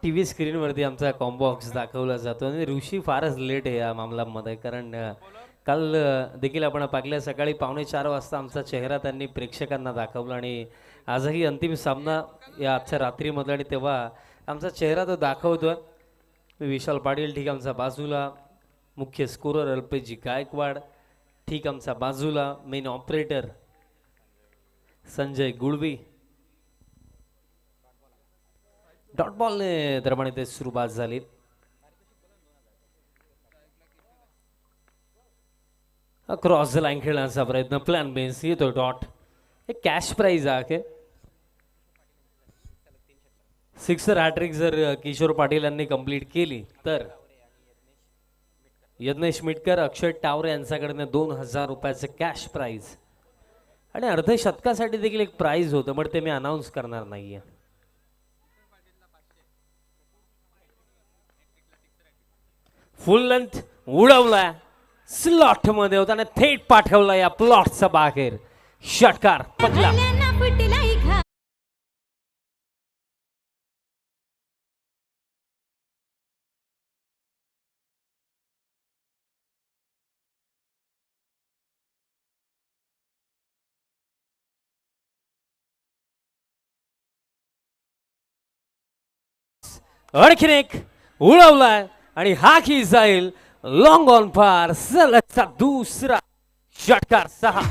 TV स्क्रीनवरती आमचा combox दाखवला जातो आणि ऋषी फारच लेट आहे या मामलामध्ये कारण काल देखील आपण पाहिलं सकाळी 3:45 वाजता आमचा चेहरा त्यांनी प्रेक्षकांना दाखवला आणि आजही अंतिम सामना या आजच्या रात्रीमध्ये आणि तेव्हा आमचा चेहरा तो दाखवतोय. विशाल पाटील ठीक आमचा बाजूला, मुख्य स्कोरर अल्पेशजी गायकवाड ठीक आमचा बाजूला, मेन ऑपरेटर संजय गुळवी. डॉट बॉलने दरम्यान इथे सुरुवात झाली. क्रॉस द लाईन खेळण्याचा प्रयत्न प्लॅन बेन्स येतो डॉट. हे कॅश प्राइज आहे. सिक्सर हॅट्रिक जर किशोर पाटील यांनी कंप्लीट केली तर यज्ञेश मिटकर, अक्षय टावरे यांच्याकडनं 2,000 रुपयाचं कॅश प्राइज आणि अर्ध्या शतकासाठी देखील एक प्राइज होतं पण ते मी अनाऊन्स करणार नाहीये. फुल लेंथ उडवलाय, स्लॉट मध्ये होता आणि थेट पाठवला या प्लॉटचा बाहेर. षटकार पटला. आणखीन एक उडवलाय आणि हा की जाईल लॉंग ऑन पार. सलगचा दुसरा षटकार 6.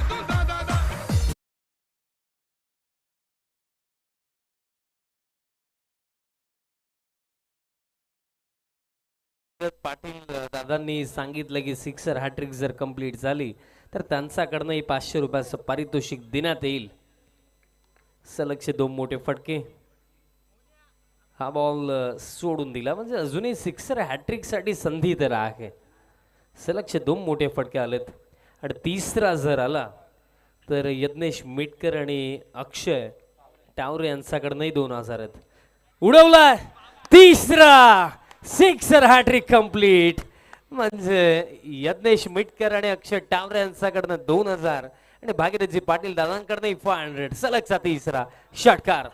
पाटील दादांनी सांगितलं की सिक्सर हॅट्रिक जर कंप्लीट झाली तर त्यांच्याकडनंही 500 रुपयाचं पारितोषिक देण्यात येईल. सलगचे 2 मोठे फटके. हा बॉल सोडून दिला म्हणजे अजूनही सिक्सर हॅट्रिक साठी संधी तर आहे. सलगचे 2 मोठे फटके आलेत आणि तिसरा जर आला तर यज्ञेश मिटकर आणि अक्षय टावरे यांच्याकडनंही 2,000 आहेत. उडवलाय तिसरा सिक्सर हॅट्रिक कंप्लीट म्हणजे यज्ञेश मिटकर आणि अक्षय टावरे यांच्याकडनं 2,000 आणि भागीरथी पाटील दादांकडनंही 500. सलगचा तिसरा षटकार.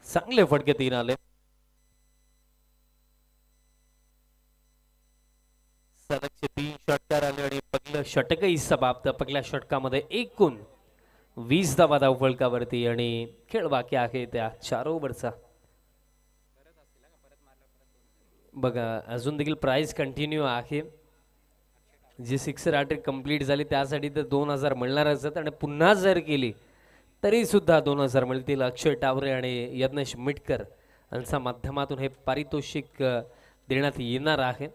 चांगले फटके 3 आले. सलगचे 3 षटकार आले आणि पहिलं षटकही समाप्त. पहिल्या षटकामध्ये एकूण 20 धावा धावफलकावरती आणि खेळ बाकी आहे त्या 4 ओव्हरचा. बघा अजून देखील प्राइस कंटिन्यू आहे. जी सिक्सर हॅट्रिक कंप्लीट झाली त्यासाठी तर 2,000 मिळणारच आहेत आणि पुन्हा जर केली तरी सुद्धा 2,000 मिळतील. अक्षय टावरे आणि यज्ञेश मिटकर यांच्या माध्यमातून हे पारितोषिक देण्यात येणार आहे.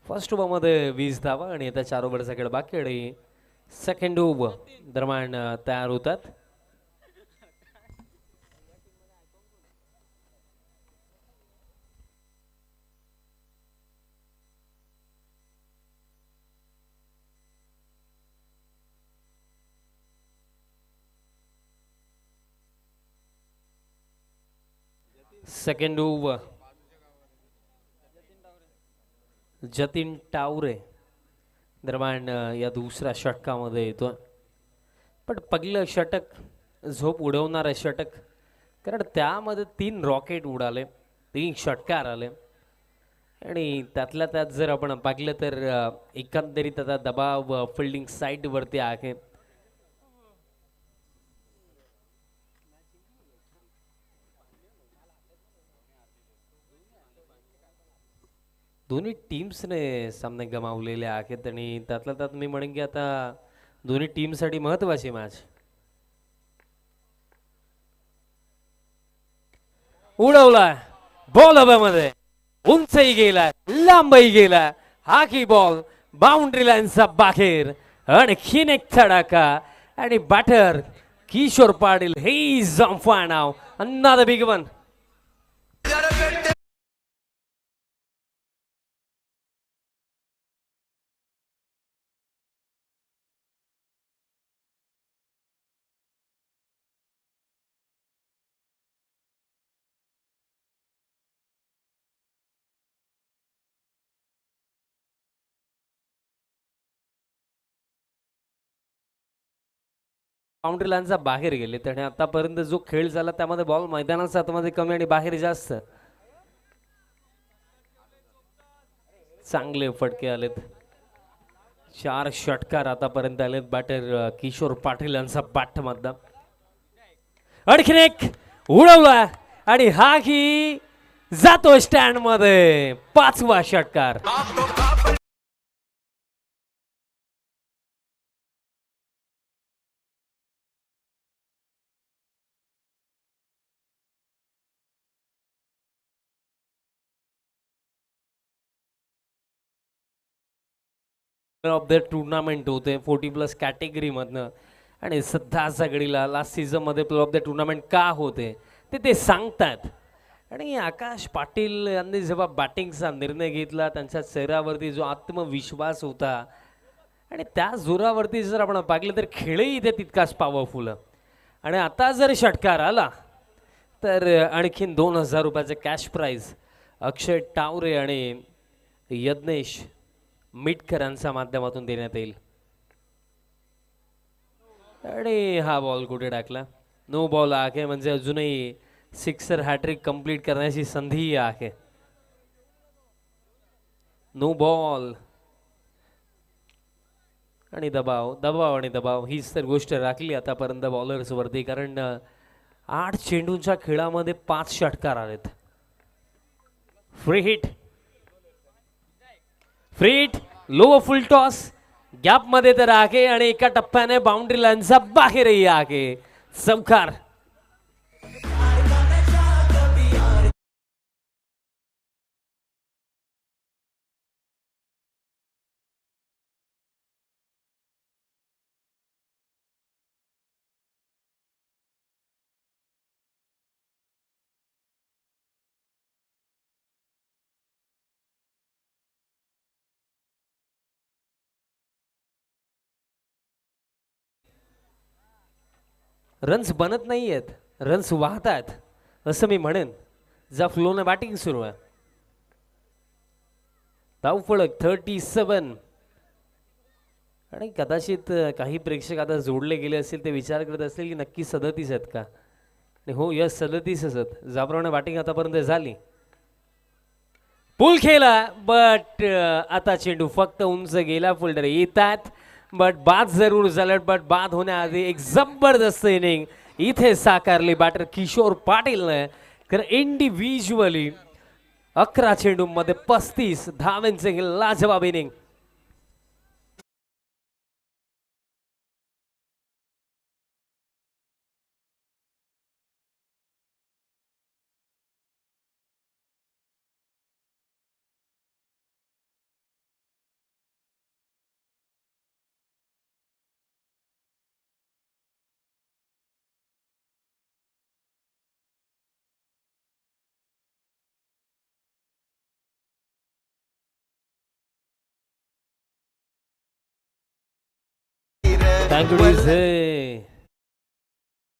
फर्स्ट ओव्हरमध्ये 20 धावा आणि आता 4 ओव्हरचा खेळ बाकी आणि सेकंड ओव्हर दरम्यान तयार होतात. सेकंड ओव्हर जतीन टावरे दरम्यान या दुसऱ्या षटकामध्ये येतो. पण पहिलं षटक झोप उडवणारं षटक कारण त्यामध्ये 3 रॉकेट उडाले, 3 षटकार आले आणि त्यातल्या त्यात जर आपण पाहिलं तर एकंदरीत आता दबाव फिल्डिंग साईडवरती आहे. दोन्ही टीम्सने सामने गमावलेले आहेत आणि त्यातल्या त्यात मी म्हणेन की आता दोन्ही टीमसाठी महत्वाची मॅच. उडवलाय बॉल हवेमध्ये, उंचही गेलाय, लांबही गेलाय. हा की बॉल बाउंड्री लाईनचा बाहेर. आणखीन एक तडाखा आणि बॅटर किशोर पाटील हे is on fire now. Another big one. Boundary लाईनचा बाहेर गेले आणि आतापर्यंत जो खेळ झाला त्यामध्ये बॉल मैदानाच्या आतमध्ये कमी आणि बाहेर जास्त. चांगले फटके आलेत. 4 षटकार आतापर्यंत आलेत बॅटर किशोर पाटील यांचा बॅट मधला. आणखीन एक उडवला आणि हा की जातो स्टँड मध्ये. 5वा षटकार. ऑफ द टुर्नामेंट होते 40+ कॅटेगरी मधनं आणि सध्या सगळीला लास्ट सीझन मध्ये प्ले ऑफ द टुर्नामेंट का होते ते सांगतात. आणि आकाश पाटील यांनी जेव्हा बॅटिंगचा निर्णय घेतला त्यांच्या चेहऱ्यावरती जो आत्मविश्वास होता आणि त्या जोरावरती जर आपण पाहिलं तर खेळही इथे तितकाच पॉवरफुल. आणि आता जर षटकार आला तर आणखीन 2000 रुपयाचे कॅश प्राइज अक्षय टावरे आणि यज्ञेश मिटकरांच्या माध्यमातून देण्यात येईल. आणि हा बॉल कुठे टाकला. नो बॉल आहे म्हणजे अजूनही सिक्सर हॅट्रिक कंप्लीट करण्याची संधी आहे. नो बॉल आणि दबाव दबाव आणि दबाव हीच तर गोष्ट राखली आतापर्यंत बॉलर्स वरती. कारण 8 चेंडूंच्या खेळामध्ये 5 षटकार आलेत. फ्री हिट लो फुल टॉस गॅप मध्ये तर आहे आणि एका टप्प्याने बाउंड्री लाईनचा बाहेरही आहे. चौकार. रन्स बनत नाही आहेत, रन्स वाहतात असं मी म्हणेन. जा फ्लोने बॅटिंग सुरू आहे. धावफलक 37. आणि कदाचित काही प्रेक्षक आता जोडले गेले असतील ते विचार करत असतील की नक्की 37 आहेत का. हो यस 37च आहेत. ज्याप्रमाणे बॅटिंग आतापर्यंत झाली. पुल खेळला बट आता चेंडू फक्त उंच गेला. फोल्डर येतात बट बाद जरूर झालं. बट बाद होण्याआधी एक जबरदस्त इनिंग इथे साकारली बॅटर किशोर पाटीलने. कारण इंडिव्हिज्युअली 11 चेंडूमध्ये 35 धावांचे लाजवाब इनिंग.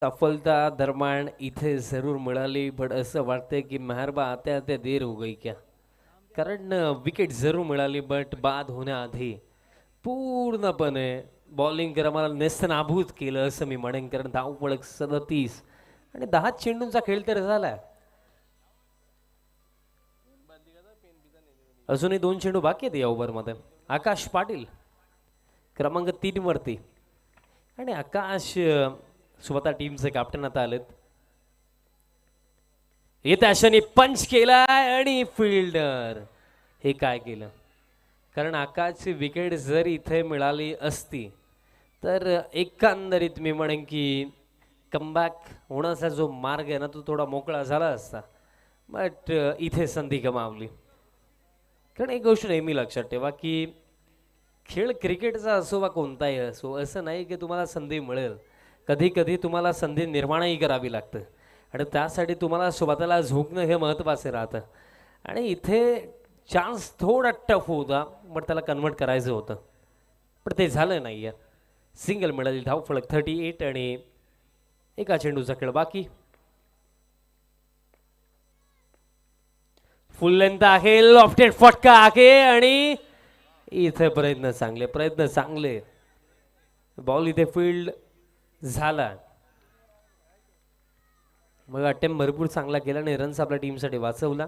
सफलता दरम्यान इथे जरूर मिळाली. बट असं वाटतंय की मेहरबा आत्या आत्या देर हो गई क्या. कारण विकेट जरूर मिळाली बट बाद होण्याआधी पूर्णपणे बॉलिंग क्रमाला नेस्तनाभूत केलं असं मी म्हणेन. कारण धावफलक 37 आणि 10 चेंडूंचा खेळ तर झाला. अजूनही 2 चेंडू बाकी आहेत या ओव्हरमध्ये. आकाश पाटील क्रमांक 3 वरती आणि आकाश स्वतः टीमचे कॅप्टन आता आलेत. येत्या क्षणी पंच केला आणि फिल्डर हे काय केलं. कारण आकाशची विकेट जर इथे मिळाली असती तर एकंदरीत मी म्हणेन की कमबॅक होण्याचा जो मार्ग आहे ना तो थोडा मोकळा झाला असता. बट इथे संधी गमावली. कारण एक गोष्ट नेहमी लक्षात ठेवा की खेळ क्रिकेटचा असो वा कोणताही असो असं नाही की तुम्हाला संधी मिळेल. कधी कधी तुम्हाला संधी निर्माणही करावी लागतं आणि त्यासाठी तुम्हाला स्वतःला झोकणं हे महत्त्वाचं राहतं. आणि इथे चान्स थोडा टफ होता बट त्याला कन्वर्ट करायचं होतं पण ते झालं नाही आहे. सिंगल मिळाली. धावफलक 38 आणि एका चेंडूचा खेळ बाकी. फुल लेंथ आहे. लॉफ्टेड फटका आहे आणि इथे प्रयत्न चांगले बॉल इथे फील्ड झाला. मग अटेम्प्ट भरपूर चांगला केला आणि रन्स आपल्या टीमसाठी वाचवला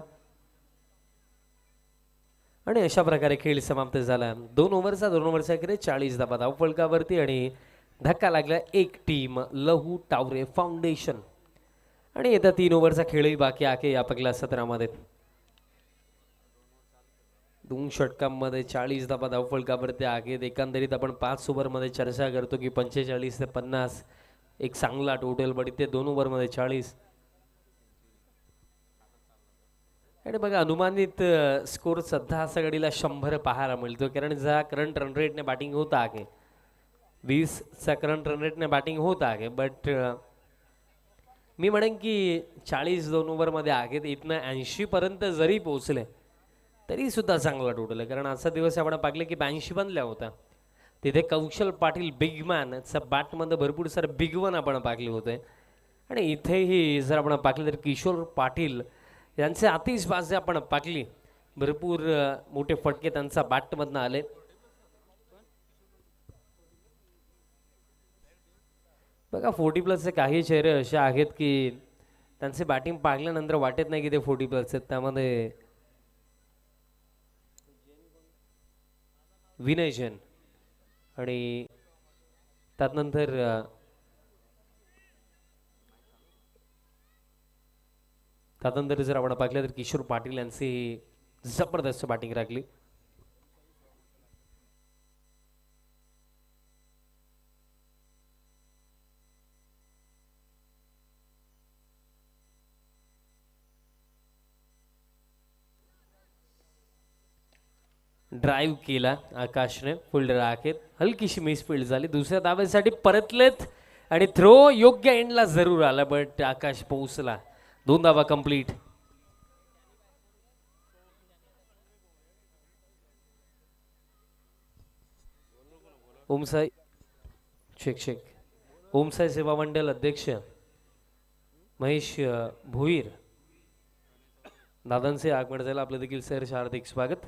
आणि अशा प्रकारे खेळ समाप्त झाला. 2 ओव्हरचा खेळ 40 धावा धावफलकावरती आणि धक्का लागला एक टीम लहू टावरे फाउंडेशन आणि येत्या 3 ओव्हरचा खेळही बाकी आहे या पहिल्या सत्रामध्ये. 2 षटकांमध्ये 40 धावा धावफलकावरती आहेत. एकंदरीत आपण 5 ओव्हरमध्ये चर्चा करतो की 45 ते 50 एक चांगला टोटल, बट इथे 2 ओव्हरमध्ये 40 आणि बघा अनुमानित स्कोर सध्या घडीला 100 पाहायला मिळतो, कारण ज्या करंट रन रेटने बॅटिंग होत आहे 20चा करंट रन रेटने बॅटिंग होत आहे, बट मी म्हणेन की 40 2 ओव्हरमध्ये आहेत. इथनं 80 पर्यंत जरी पोहोचले तरी सुद्धा चांगला टोटल आहे, कारण आजचा दिवस आपण पाहिले की 82 बनल्या होता. तिथे कौशल पाटील बिगमॅनचा बॅटमध्ये भरपूर सारे बिग वन आपण पाहिले होते आणि इथेही जर आपण पाहिले तर किशोर पाटील यांचे आतिषबाजी आपण पाकली, भरपूर मोठे फटके त्यांचा बॅटमधनं आले. बघा 40+ काही चेहरे असे आहेत की त्यांचे बॅटिंग पाहिल्यानंतर वाटत नाही की ते 40+ आहेत. त्यामध्ये विनय जैन आणि त्यानंतर जर आपण पाहिलं तर किशोर पाटील यांची जबरदस्त बॅटिंग राखली. ड्राईव्ह केला आकाशने, फिल्डर आहेत, हलकीशी मिसफिल्ड झाली. दुसऱ्या धावेसाठी परतलेत आणि थ्रो योग्य एंडला जरूर आला, बट आकाश पोहोचला. 2 धावा कंप्लीट. ओमसाई ओमसाई सेवा मंडळ अध्यक्ष महेश भोईर दादांचे आगमन झालं. आपलं देखील सर हार्दिक स्वागत.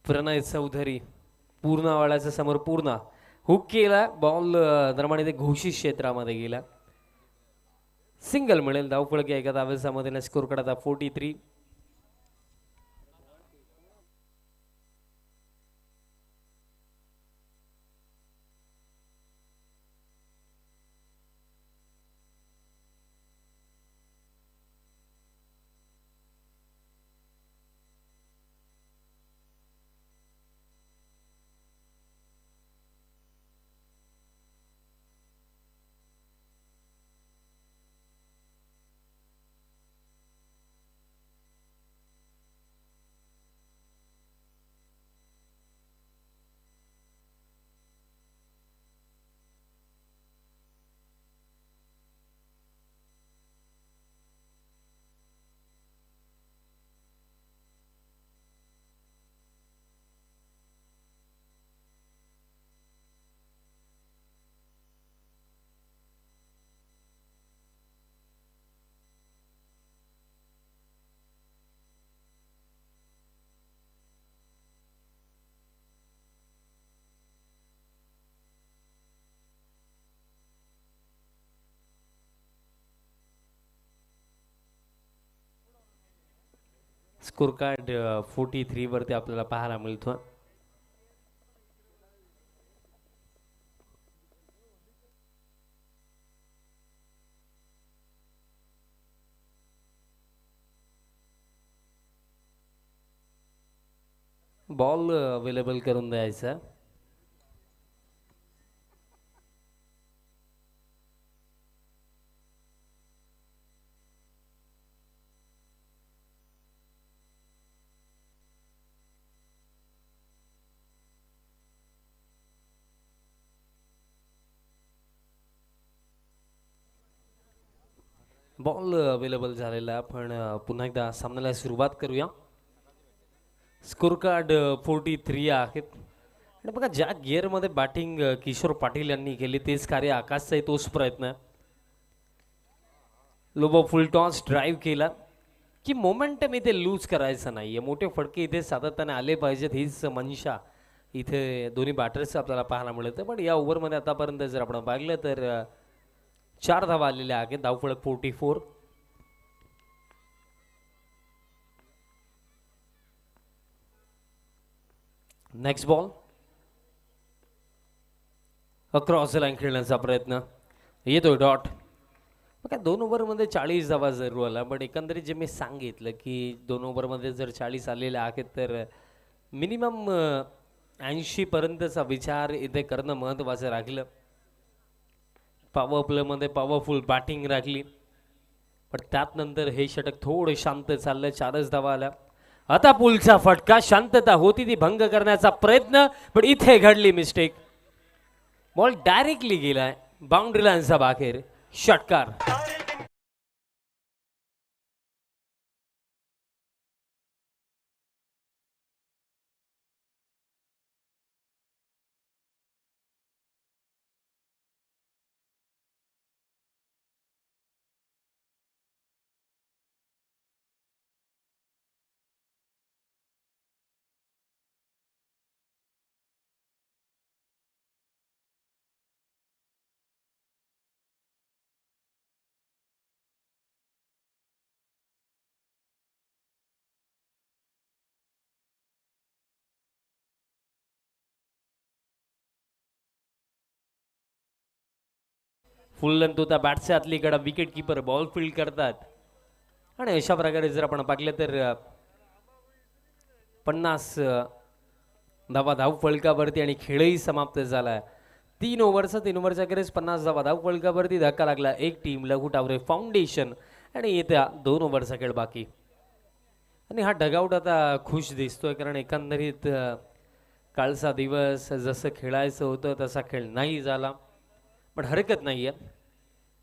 प्रणय चौधरी पूर्णावाड्याच्या समोर पूर्ण हुक केला, बॉल दरम्यान इथे घोषित क्षेत्रामध्ये गेला. सिंगल मिळेल. धावफलक एका धावेमध्ये स्कोर काढता 43. स्कोर कार्ड 43 वरती आपल्याला पाहायला मिळतो. बॉल अवेलेबल करून द्यायचा. बॉल अवेलेबल झालेला. आपण पुन्हा एकदा सामन्याला सुरुवात करूया. स्कोर कार्ड 43 आहेत. आणि बघा ज्या गिअरमध्ये बॅटिंग किशोर पाटील यांनी केली तेच कार्य आकाशचाही तोच प्रयत्न. लोबो फुल टॉस ड्राईव्ह केला की मोमेंटम इथे लूज करायचं नाहीये. मोठे फटके इथे सातत्याने आले पाहिजेत हीच मनशा इथे दोन्ही बॅटर्स आपल्याला पाहायला मिळतं. पण या ओव्हरमध्ये आतापर्यंत जर आपण पाहिलं तर 4 धावा आलेल्या आहेत. धावफलक 44. Next ball across the line खेळण्याचा प्रयत्न येतोय डॉट. मग काय 2 ओव्हरमध्ये 40 धावा जरूर आला. पण एकंदरीत जे मी सांगितलं की 2 ओव्हरमध्ये जर 40 आलेल्या आहेत तर मिनिमम 80 पर्यंतचा विचार इथे करणं महत्त्वाचं राहिलं. पॉवर प्लेमध्ये पॉवरफुल बॅटिंग राखली. पण त्यात नंतर हे षटक थोडं शांत चाललं. 4च धावा आल्या. आता पुलचा फटका. शांतता होती ती भंग करण्याचा प्रयत्न पण इथे घडली मिस्टेक. बॉल डायरेक्टली गेलाय बाउंड्री लाईनचा बाहेर. षटकार. फुल लेंथ होता बॅटच्या आतलीकडे. विकेट किपर बॉल फील्ड करतात आणि अशा प्रकारे जर आपण पाहिलं तर 50 धावा धाव फलकावरती आणि खेळही समाप्त झाला. 3 ओव्हरच्या अखेरीस 50 धावा धाव फलकावरती. धक्का लागला एक टीम लघु टावरे फाउंडेशन आणि येत्या 2 ओव्हरचा खेळ बाकी. आणि हा डगआउट आता खुश दिसतोय कारण एकंदरीत कालचा दिवस जसं खेळायचं होतं तसा खेळ नाही झाला. पण हरकत नाही आहे.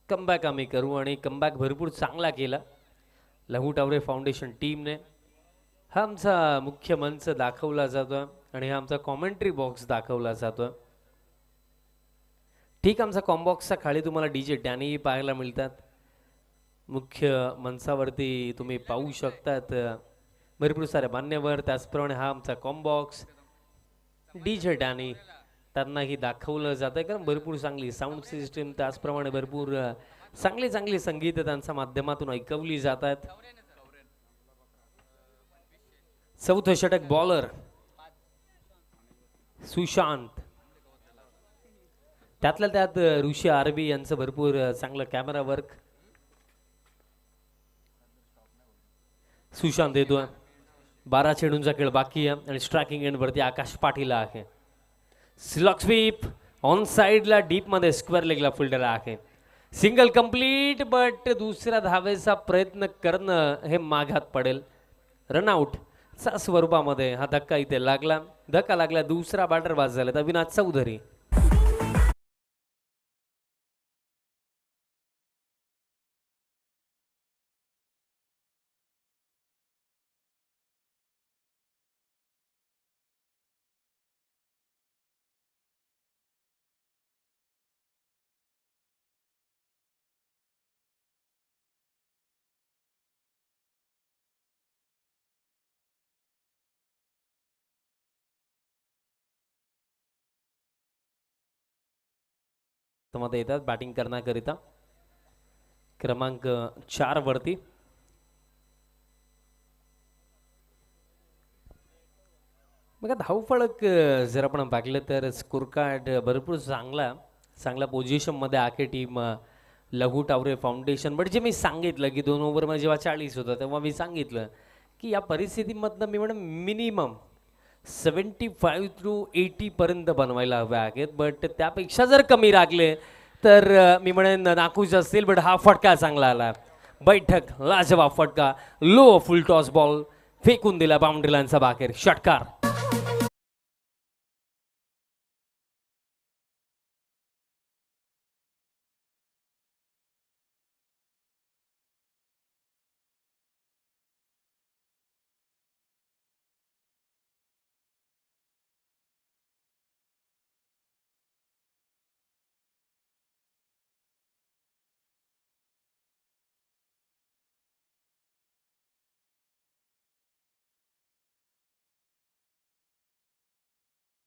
कमबॅक आम्ही करू आणि कमबॅक भरपूर चांगला केला लघु टावरे फाउंडेशन टीमने. हा आमचा मुख्य मंच दाखवला जातो आणि हा आमचा कॉमेंट्री बॉक्स दाखवला जातो. ठीक, आमचा कॉम्बॉक्सचा खाली तुम्हाला DJ डॅनी पाहायला मिळतात. मुख्य मंचावरती तुम्ही पाहू शकतात भरपूर सारे मान्यवर. त्याचप्रमाणे हा आमचा कॉम्बॉक्स DJ डॅनी त्यांनाही दाखवलं जातं कारण भरपूर चांगली साऊंड सिस्टीम त्याचप्रमाणे भरपूर चांगली चांगली संगीत त्यांच्या माध्यमातून ऐकवली जातात. चौथं षटक बॉलर सुशांत. त्यातल्या त्यात ऋषी आरबी यांचं भरपूर चांगलं कॅमेरा वर्क. सुशांत येतोय. 12 चेंडूंचा खेळ बाकी आहे आणि स्ट्रायकिंग एंडवरती आकाश पाटील आहे. स्लॉग स्वीप ऑन साइडला डीप मध्ये स्क्वेअर लेगला फिल्डर आहे. सिंगल कंप्लीट बट दुसऱ्या धावेचा प्रयत्न करणं हे माघात पडेल. रनआउट चा स्वरूपामध्ये हा धक्का इथे लागला. धक्का लागला. दुसरा बॅटर बाद झाला अविनाश चौधरी. मध्ये येतात बॅटिंग करण्याकरिता क्रमांक 4 वरती. बघा धावफलक जर आपण पाहिलं तर स्कोर कार्ड भरपूर चांगला पोझिशनमध्ये आहे टीम लघु टावरे फाउंडेशन. बट जे मी सांगितलं की 2 ओव्हरमध्ये जेव्हा 40 होतं तेव्हा मी सांगितलं की या परिस्थितीमधनं मी म्हणून मिनिमम 75 to 80 पर्यंत बनवायला हवे आहेत. बट त्यापेक्षा जर कमी राखले तर मी म्हणेन नाखुश असतील. बट हा फटका चांगला आला. बैठक लाजवाब फटका. लो फुल टॉस बॉल फेकून दिला बाउंड्री लाईनचा बाहेर. षटकार.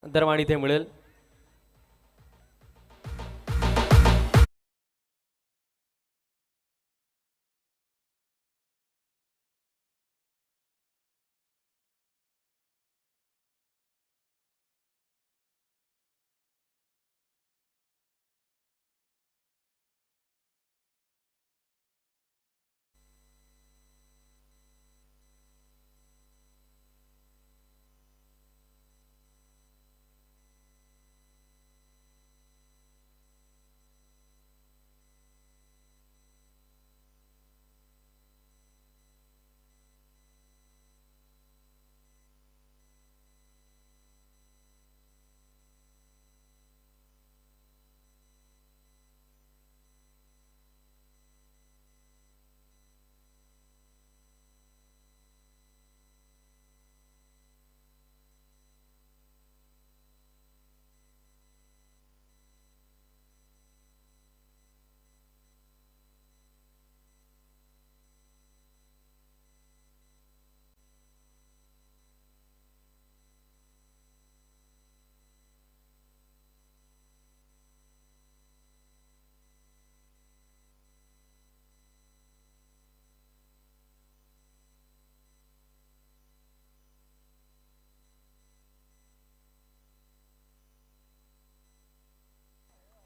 दरम्यान इथे मिळेल.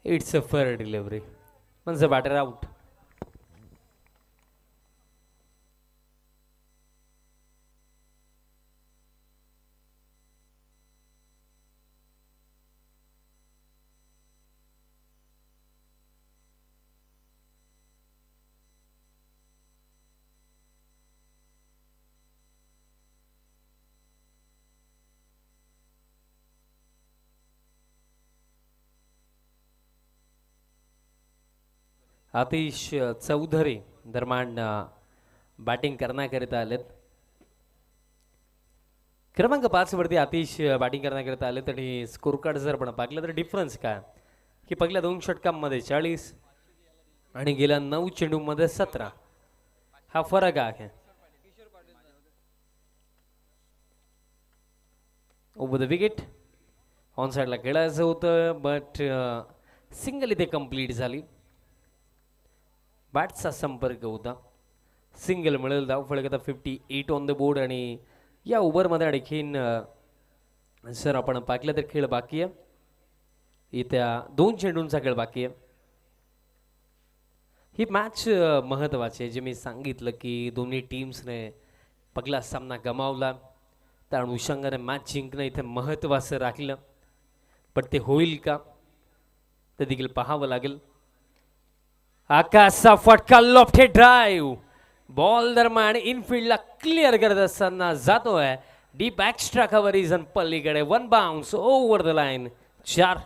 इट्स अ फेअर डिलिव्हरी म्हणजे बॅटर आउट. आतिश चौधरी दरम्यान बॅटिंग करण्याकरिता आलेत. क्रमांक 5 वरती आतिश बॅटिंग करण्याकरिता आलेत आणि स्कोर कार्ड जर आपण पाहिलं तर डिफरन्स काय की पहिल्या 2 षटकांमध्ये 40 आणि गेल्या 9 चेंडूमध्ये 17 हा फरक आहे. ओव्हर द विकेट ऑन साईडला खेळायचं होतं बट सिंगल इथे कंप्लीट झाली. बॅटचा संपर्क होता. सिंगल मिळेल. धावफलक आता 58 ऑन द बोर्ड आणि या ओव्हरमध्ये आणखीन जर आपण पाहिलं तर खेळ बाकी आहे. इथ्या 2 चेंडूंचा खेळ बाकी आहे. ही मॅच महत्त्वाची आहे. जे मी सांगितलं की दोन्ही टीम्सने पहिला सामना गमावला त्या अनुषंगाने मॅच जिंकणं इथे महत्त्वाचं राहिलं. पण ते होईल का ते देखील पाहावं लागेल. आकाशचा फटका लॉफ्टेड ड्राईव्ह बॉल दरम्यान इनफिल्डला क्लिअर करत असताना जातोय डीप एक्स्ट्रा कव्हरेज पल्लीकडे. 1 बाउन्स ओव्हर द लाईन. 4.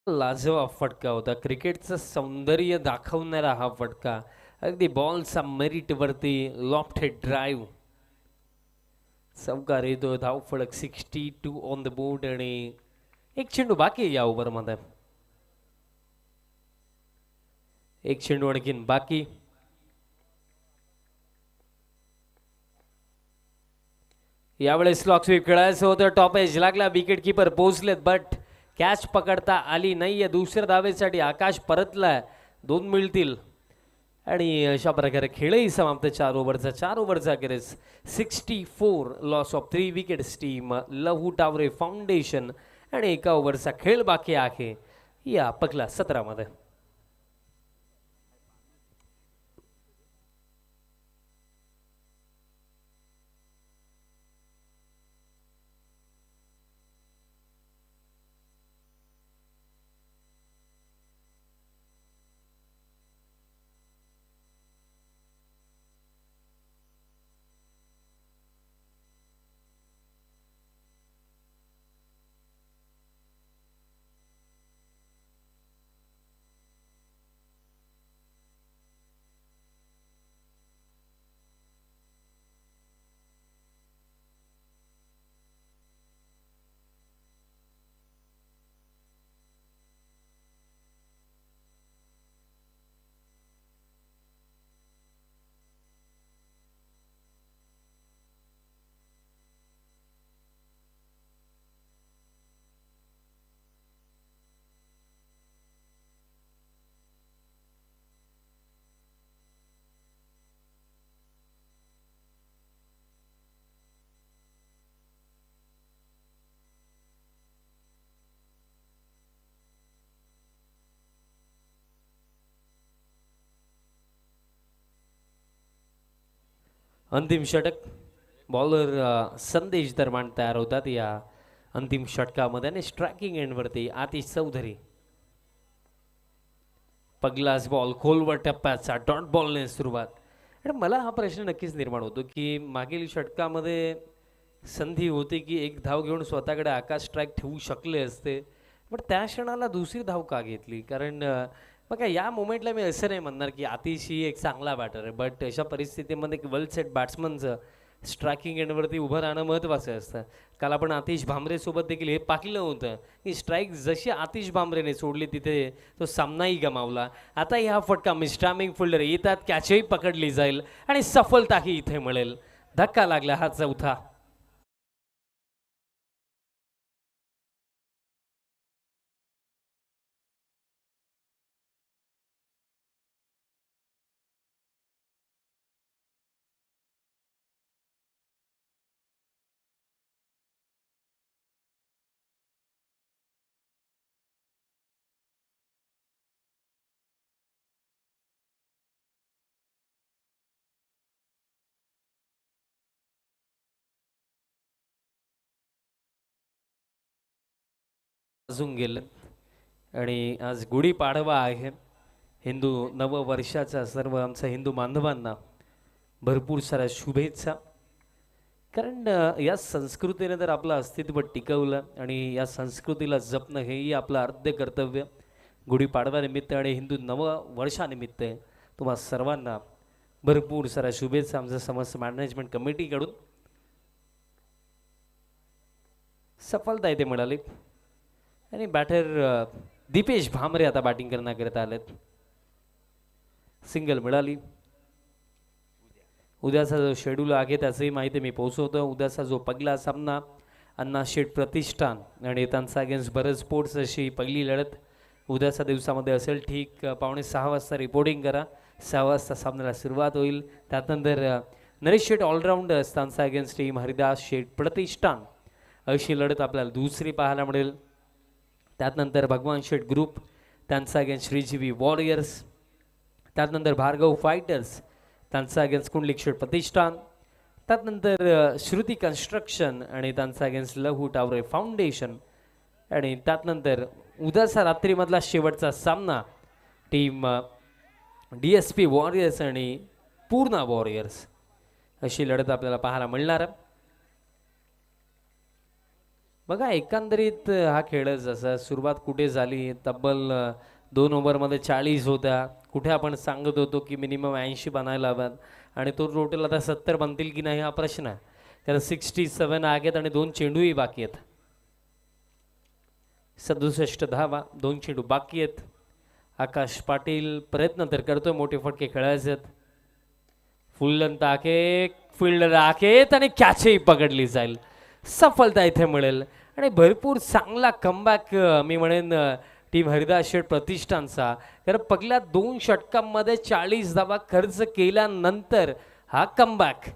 लाजवाब फटका होता. क्रिकेटचं सौंदर्य दाखवणारा हा फटका. अगदी बॉलचा मेरिट वरती लॉफ्टेड ड्राईव्ह. चौकार येतो. धाव फलक 62 ऑन द बोर्ड आणि एक चेंडू बाकी आहे या ओव्हरमध्ये. एक चेंडू आणखीन बाकी. यावेळेस स्लॉक स्वीप खेळायचं होतं. टॉप एज लागला. विकेट किपर पोहोचलेत बट कॅच पकडता आली नाहीये. दुसऱ्या धावेसाठी आकाश परतलाय. 2 मिळतील आणि अशा प्रकारे खेळही समाप्त. 4 ओव्हरचा 4 ओव्हरचा अखेरीस 64 loss of 3 wickets team Lahu Taware foundation आणि 1 ओव्हरचा खेळ बाकी आहे या पहिल्या 17 मध्ये. अंतिम षटक बॉलर संदेश दरम्यान तयार होतात या अंतिम षटकामध्ये आणि स्ट्रायकिंग एंडवरती आतिश चौधरी. पगलास बॉल खोलवर टप्प्याचा डॉट बॉलने सुरुवात. आणि मला हा प्रश्न नक्कीच निर्माण होतो की मागील षटकामध्ये संधी होती की एक धाव घेऊन स्वतःकडे आकाश स्ट्राईक ठेवू शकले असते, पण त्या क्षणाला दुसरी धाव का घेतली? कारण बघा या मोमेंटला मी असं नाही म्हणणार की आतिश ही एक चांगला बॅटर आहे, बट अशा परिस्थितीमध्ये एक वेल सेट बॅट्समनचं स्ट्रायकिंग एंडवरती उभं राहणं महत्त्वाचं असतं. काल आपण आतिश भांबरेसोबत देखील हे पाहिलं होतं की स्ट्राईक जशी आतिश भांबरेने सोडली तिथे तो सामनाही गमावला. आता ह्या फटका मिस्टामिंग फिल्डर येतात, कॅचही पकडली जाईल आणि सफलताही इथे मिळेल. धक्का लागला हा चौथा. वाजून गेलं आणि आज गुढीपाडवा आहे. हिंदू नववर्षाचा सर्व आमच्या हिंदू बांधवांना भरपूर साऱ्या शुभेच्छा. कारण या संस्कृतीने तर आपलं अस्तित्व टिकवलं आणि या संस्कृतीला जपणं हेही आपलं अर्ध्य कर्तव्य. गुढीपाडव्यानिमित्त आणि हिंदू नववर्षानिमित्त तुम्हा सर्वांना भरपूर साऱ्या शुभेच्छा आमच्या समस्त मॅनेजमेंट कमिटीकडून. सफलता इथे मिळाली आणि बॅटर दीपेश भामरे आता बॅटिंग करण्याकरिता आलेत. सिंगल मिळाली. उद्याचा जो शेड्यूल आहे त्याचंही माहिती मी पोहोचवतो. उद्याचा जो पहिला सामना अण्णा शेठ प्रतिष्ठान आणि त्यांचा अगेन्स्ट भरत स्पोर्ट्स अशी पहिली लढत उद्याच्या दिवसामध्ये असेल. ठीक 5:45 वाजता रिपोर्टिंग करा. 6 वाजता सामन्याला सुरुवात होईल. त्यानंतर नरेश शेठ ऑलराऊंडर त्यांचा अगेन्स्ट टीम हरिदास शेठ प्रतिष्ठान अशी लढत आपल्याला दुसरी पाहायला मिळेल. त्यानंतर भगवान शेठ ग्रुप त्यांचा अगेन्स्ट श्रीजीवी वॉरियर्स. त्यानंतर भार्गव फायटर्स त्यांचा अगेन्स्ट कुंडलिक शेठ प्रतिष्ठान. त्यानंतर श्रुती कन्स्ट्रक्शन आणि त्यांचा अगेन्स्ट लहू टावरे फाउंडेशन. आणि त्यानंतर उद्याचा रात्रीमधला शेवटचा सामना टीम DSP वॉरियर्स आणि पूर्णा वॉरियर्स अशी लढत आपल्याला पाहायला मिळणार. बघा एकंदरीत हा खेळ जसा सुरुवात कुठे झाली, तब्बल 2 ओव्हरमध्ये 40 होत्या. कुठे आपण सांगत होतो की मिनिमम 80 बनायला हव्यात आणि तो टोटल आता 70 बनतील की नाही हा प्रश्न आहे. कारण 67 आहेत आणि 2 चेंडूही बाकी आहेत. 67 धावा, 2 चेंडू बाकी आहेत. आकाश पाटील प्रयत्न तर करतोय मोठे फटके खेळायचे आहेत. फुल लेंथ आहे, फिल्डर आहेत आणि कॅचही पकडली जाईल. सफलता इथे मिळेल आणि भरपूर चांगला कमबॅक मी म्हणेन टीम हरिदास शेठ प्रतिष्ठानचा. कारण पहिल्या 2 षटकांमध्ये 40 धावा खर्च केल्यानंतर हा कमबॅक.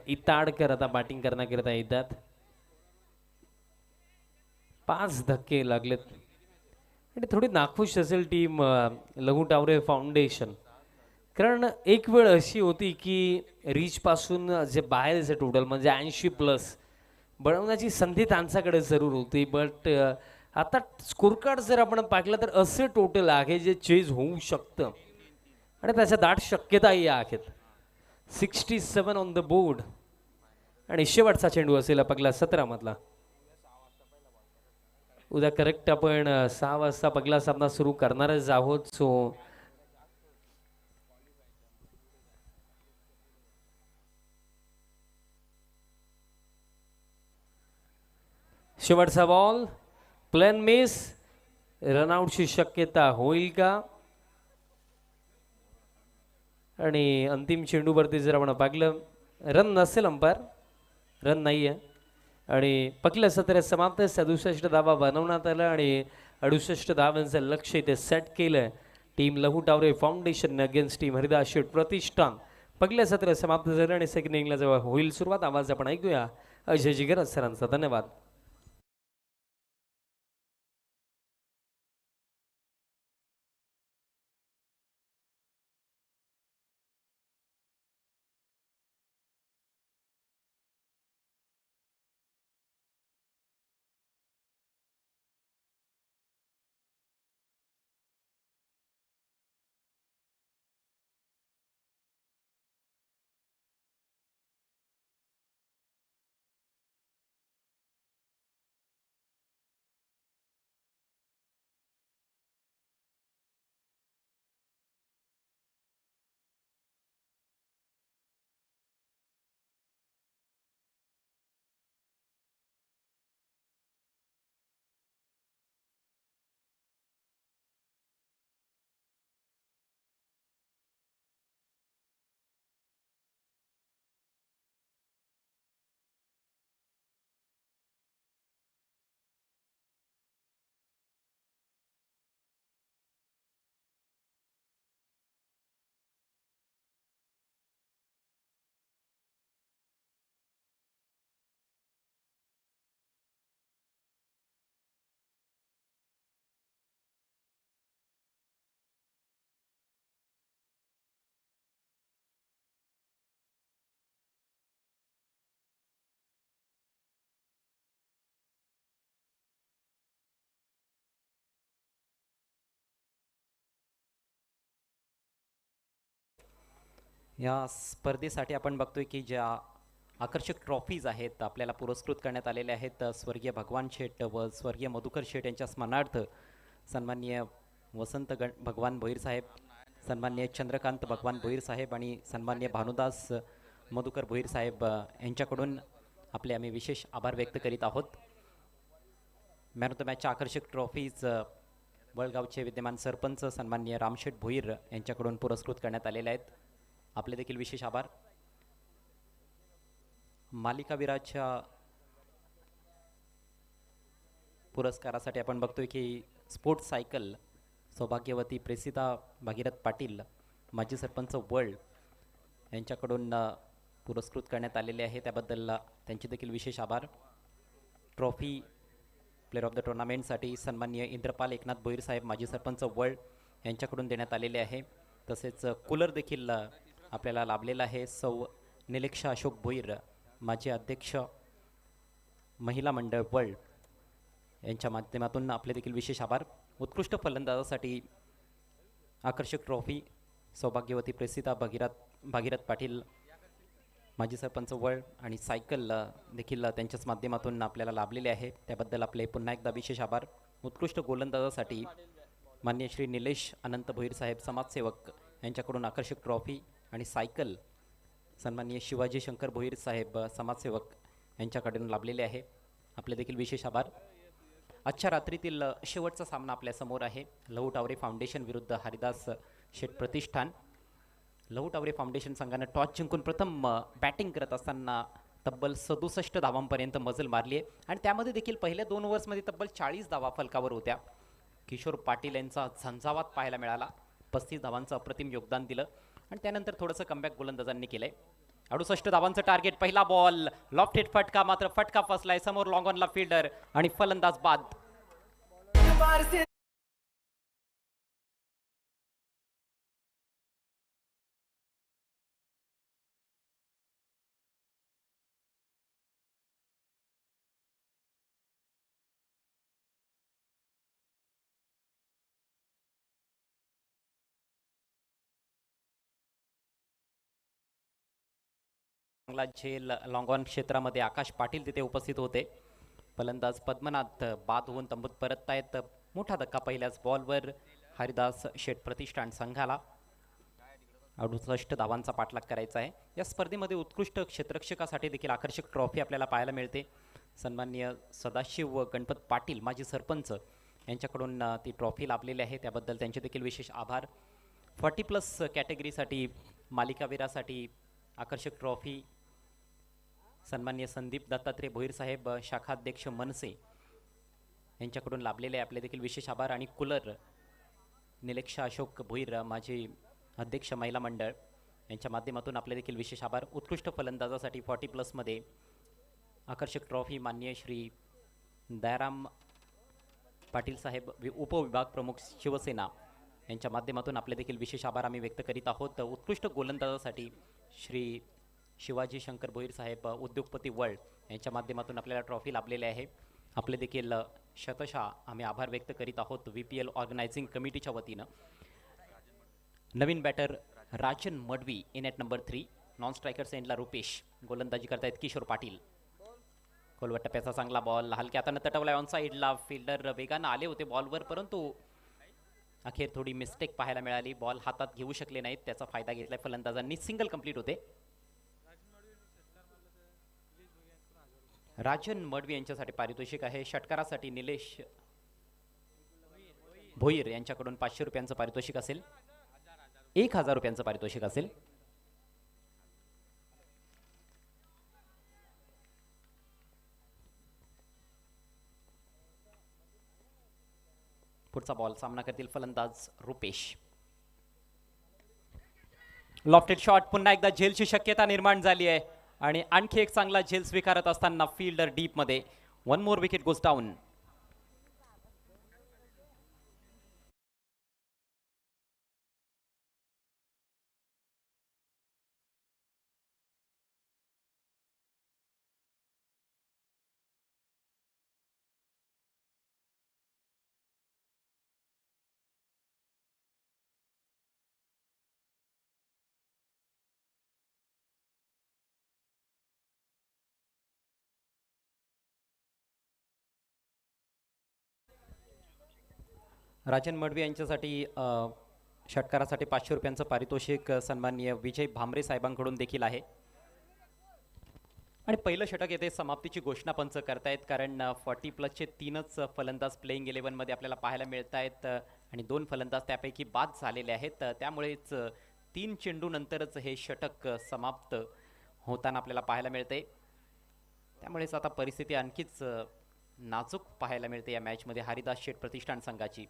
इताडकर आता बॅटिंग करण्याकरिता येतात. 5 धक्के लागलेत आणि थोडी नाखुश असेल टीम लघु टावरे फाउंडेशन. कारण एक वेळ अशी होती की रीचपासून जे बाहेरचे टोटल म्हणजे 80+ बनवण्याची संधी त्यांच्याकडे जरूर होती. बट आता स्कोर कार्ड जर आपण पाहिलं तर असे टोटल आहे जे चेज होऊ शकतं आणि त्याच्या दाट शक्यताही आहेत. 67 ऑन द बोर्ड आणि शेवटचा चेंडू असेल पहिला 17 मधला. उद्या करेक्ट आपण 6 वाजता पहिला सामना सुरू करणारच आहोत. सो शेवटचा बॉल प्लॅन मिस, रनआउटची शक्यता होईल का? आणि अंतिम चेंडूवरती जर आपण पाहिलं रन नसेल, अंपायर रन नाही आहे. आणि पहिल्या सत्रात समाप्त 67 धावा बनवण्यात आला आणि 68 धावांचं लक्ष इथे सेट केलं team Lahu Taware foundation against team Haridas Sheth प्रतिष्ठान. पहिल्या सत्रात समाप्त झालं आणि सेकंड इनिंगला जेव्हा होईल सुरुवात, आवाज आपण ऐकूया अजय जिगर सरांचा. धन्यवाद. या स्पर्धेसाठी आपण बघतोय की ज्या आकर्षक ट्रॉफीज आहेत आपल्याला पुरस्कृत करण्यात आलेल्या आहेत, स्वर्गीय भगवान शेठ व स्वर्गीय मधुकर शेठ यांच्या स्मरणार्थ सन्माननीय वसंत भगवान भोईर साहेब, सन्माननीय चंद्रकांत भगवान भोईर साहेब आणि सन्माननीय भानुदास मधुकर भोईर साहेब यांच्याकडून आपले आम्ही विशेष आभार व्यक्त करीत आहोत. मॅन ऑफ द मॅचच्या आकर्षक ट्रॉफीज वळगावचे विद्यमान सरपंच सन्माननीय रामशेठ भोईर यांच्याकडून पुरस्कृत करण्यात आलेले आहेत. आपले देखील विशेष आभार. मालिकावीराच्या पुरस्कारासाठी आपण बघतोय की स्पोर्ट्स सायकल सौभाग्यवती प्रेसिता भागीरथ पाटील माजी सरपंच वर्ल्ड यांच्याकडून पुरस्कृत करण्यात आलेले आहे, त्याबद्दल त्यांचे देखील विशेष आभार. ट्रॉफी प्लेअर ऑफ द टुर्नामेंटसाठी सन्माननीय इंद्रपाल एकनाथ भोईर साहेब माजी सरपंच वर्ल्ड यांच्याकडून देण्यात आलेले आहे. तसेच कूलर देखील आपल्याला लाभलेला आहे. सौ निलेक्षा अशोक भोईर माजी अध्यक्ष महिला मंडळ वर्ल्ड यांच्या माध्यमातून आपले देखील विशेष आभार. उत्कृष्ट फलंदाजासाठी आकर्षक ट्रॉफी सौभाग्यवती प्रेसिता भागीरथ पाटील माजी सरपंच वर्ल्ड आणि सायकल देखील त्यांच्याच माध्यमातून आपल्याला लाभलेले आहे, त्याबद्दल आपले पुन्हा एकदा विशेष आभार. उत्कृष्ट गोलंदाजासाठी मान्य श्री निलेश अनंत भोईर साहेब समाजसेवक यांच्याकडून आकर्षक ट्रॉफी आणि सायकल सन्माननीय शिवाजी शंकर भोईर साहेब समाजसेवक यांच्याकडून लाभलेले आहे, आपले देखील विशेष आभार. आजच्या रात्रीतील शेवटचा सामना आपल्यासमोर आहे. लहू टावरे फाउंडेशन विरुद्ध हरिदास शेठ प्रतिष्ठान. लहू टावरे फाउंडेशन संघानं टॉस जिंकून प्रथम बॅटिंग करत असताना तब्बल 67 धावांपर्यंत मजल मारली आहे आणि त्यामध्ये देखील पहिल्या 2 ओव्हर्समध्ये तब्बल 40 धावा फलकावर होत्या. किशोर पाटील यांचा झंझावात पाहायला मिळाला, 35 धावांचं अप्रतिम योगदान दिलं आणि त्यानंतर थोडंसं कमबॅक गोलंदाजांनी केलंय. 68 धावांचं टार्गेट. पहिला बॉल लॉफ्ट हिट फटका, मात्र फटका फसलाय. समोर लॉंग ऑनला फिल्डर आणि फलंदाज बाद. चांगला झेल लॉंग ऑन क्षेत्रामध्ये आकाश पाटील तिथे उपस्थित होते. फलंदाज पद्मनाथ बाद होऊन तंबूत परततायत. मोठा धक्का पहिल्याच बॉलवर हरिदास शेठ प्रतिष्ठान संघाला. 68 धावांचा पाठलाग करायचा आहे. या स्पर्धेमध्ये उत्कृष्ट क्षेत्ररक्षकासाठी देखील आकर्षक ट्रॉफी आपल्याला पाहायला मिळते. सन्माननीय सदाशिव गणपत पाटील माजी सरपंच यांच्याकडून ती ट्रॉफी लाभलेली आहे, त्याबद्दल त्यांचे देखील विशेष आभार. 40+ कॅटेगरीसाठी मालिकावीरासाठी आकर्षक ट्रॉफी सन्माननीय संदीप दत्तात्रय भोईर साहेब शाखाध्यक्ष मनसे यांच्याकडून लाभलेले आहे, आपले देखील विशेष आभार. आणि कूलर निलेक्षा अशोक भोईर माजी अध्यक्ष महिला मंडळ यांच्या माध्यमातून आपले देखील विशेष आभार. उत्कृष्ट फलंदाजासाठी 40+ मध्ये आकर्षक ट्रॉफी माननीय श्री दयाराम पाटील साहेब उपविभाग प्रमुख शिवसेना यांच्या माध्यमातून आपले देखील विशेष आभार आम्ही व्यक्त करीत आहोत. उत्कृष्ट गोलंदाजासाठी श्री शिवाजी शंकर भोईर साहेब उद्योगपती वर्ल्ड यांच्या माध्यमातून आपल्याला ट्रॉफी लाभलेली आहे, आपले देखील शतशः आम्ही आभार व्यक्त करीत आहोत VPL ऑर्गनायझिंग कमिटीच्या वतीनं. नवीन batter Rajan Madavi in at number 3, non striker सेंडला रुपेश, गोलंदाजी करतायत किशोर पाटील. खोलवट टप्प्याचा चांगला बॉल हलक्या हातानं तटवलाय ऑन साईडला, फिल्डर वेगानं आले होते बॉलवर परंतु अखेर थोडी मिस्टेक पाहायला मिळाली, बॉल हातात घेऊ शकले नाहीत, त्याचा फायदा घेतलाय फलंदाजांनी. सिंगल कंप्लीट होते. राजन मडवी यांच्यासाठी पारितोषिक आहे. षटकारासाठी निलेश भोईर यांच्याकडून 500 रुपयांचं पारितोषिक असेल, 1000 रुपयांचं पारितोषिक असेल. पुढचा बॉल सामना करतील फलंदाज रुपेश. लॉफ्टेड शॉट, पुन्हा एकदा झेलची शक्यता निर्माण झाली आहे आणि आणखी एक चांगला झेल स्वीकारत असताना फिल्डर डीप मध्ये. 1 more wicket goes down. Rajan Madavi यांच्यासाठी षटकारासाठी 500 रुपयांचं पारितोषिक सन्माननीय विजय भामरे साहेबांकडून देखील आहे. आणि पहिलं षटक येथे समाप्तीची घोषणा पंच करतायत, कारण 40+ 3च फलंदाज प्लेइंग 11 मध्ये आपल्याला पाहायला मिळत आहेत आणि 2 फलंदाज त्यापैकी बाद झालेले आहेत. त्यामुळेच 3 चेंडू नंतरच हे षटक समाप्त होताना आपल्याला पाहायला मिळते. त्यामुळेच आता परिस्थिती आणखीच नाजूक पाहायला मिळते या मॅचमध्ये. हरिदास शेठ प्रतिष्ठान संघाची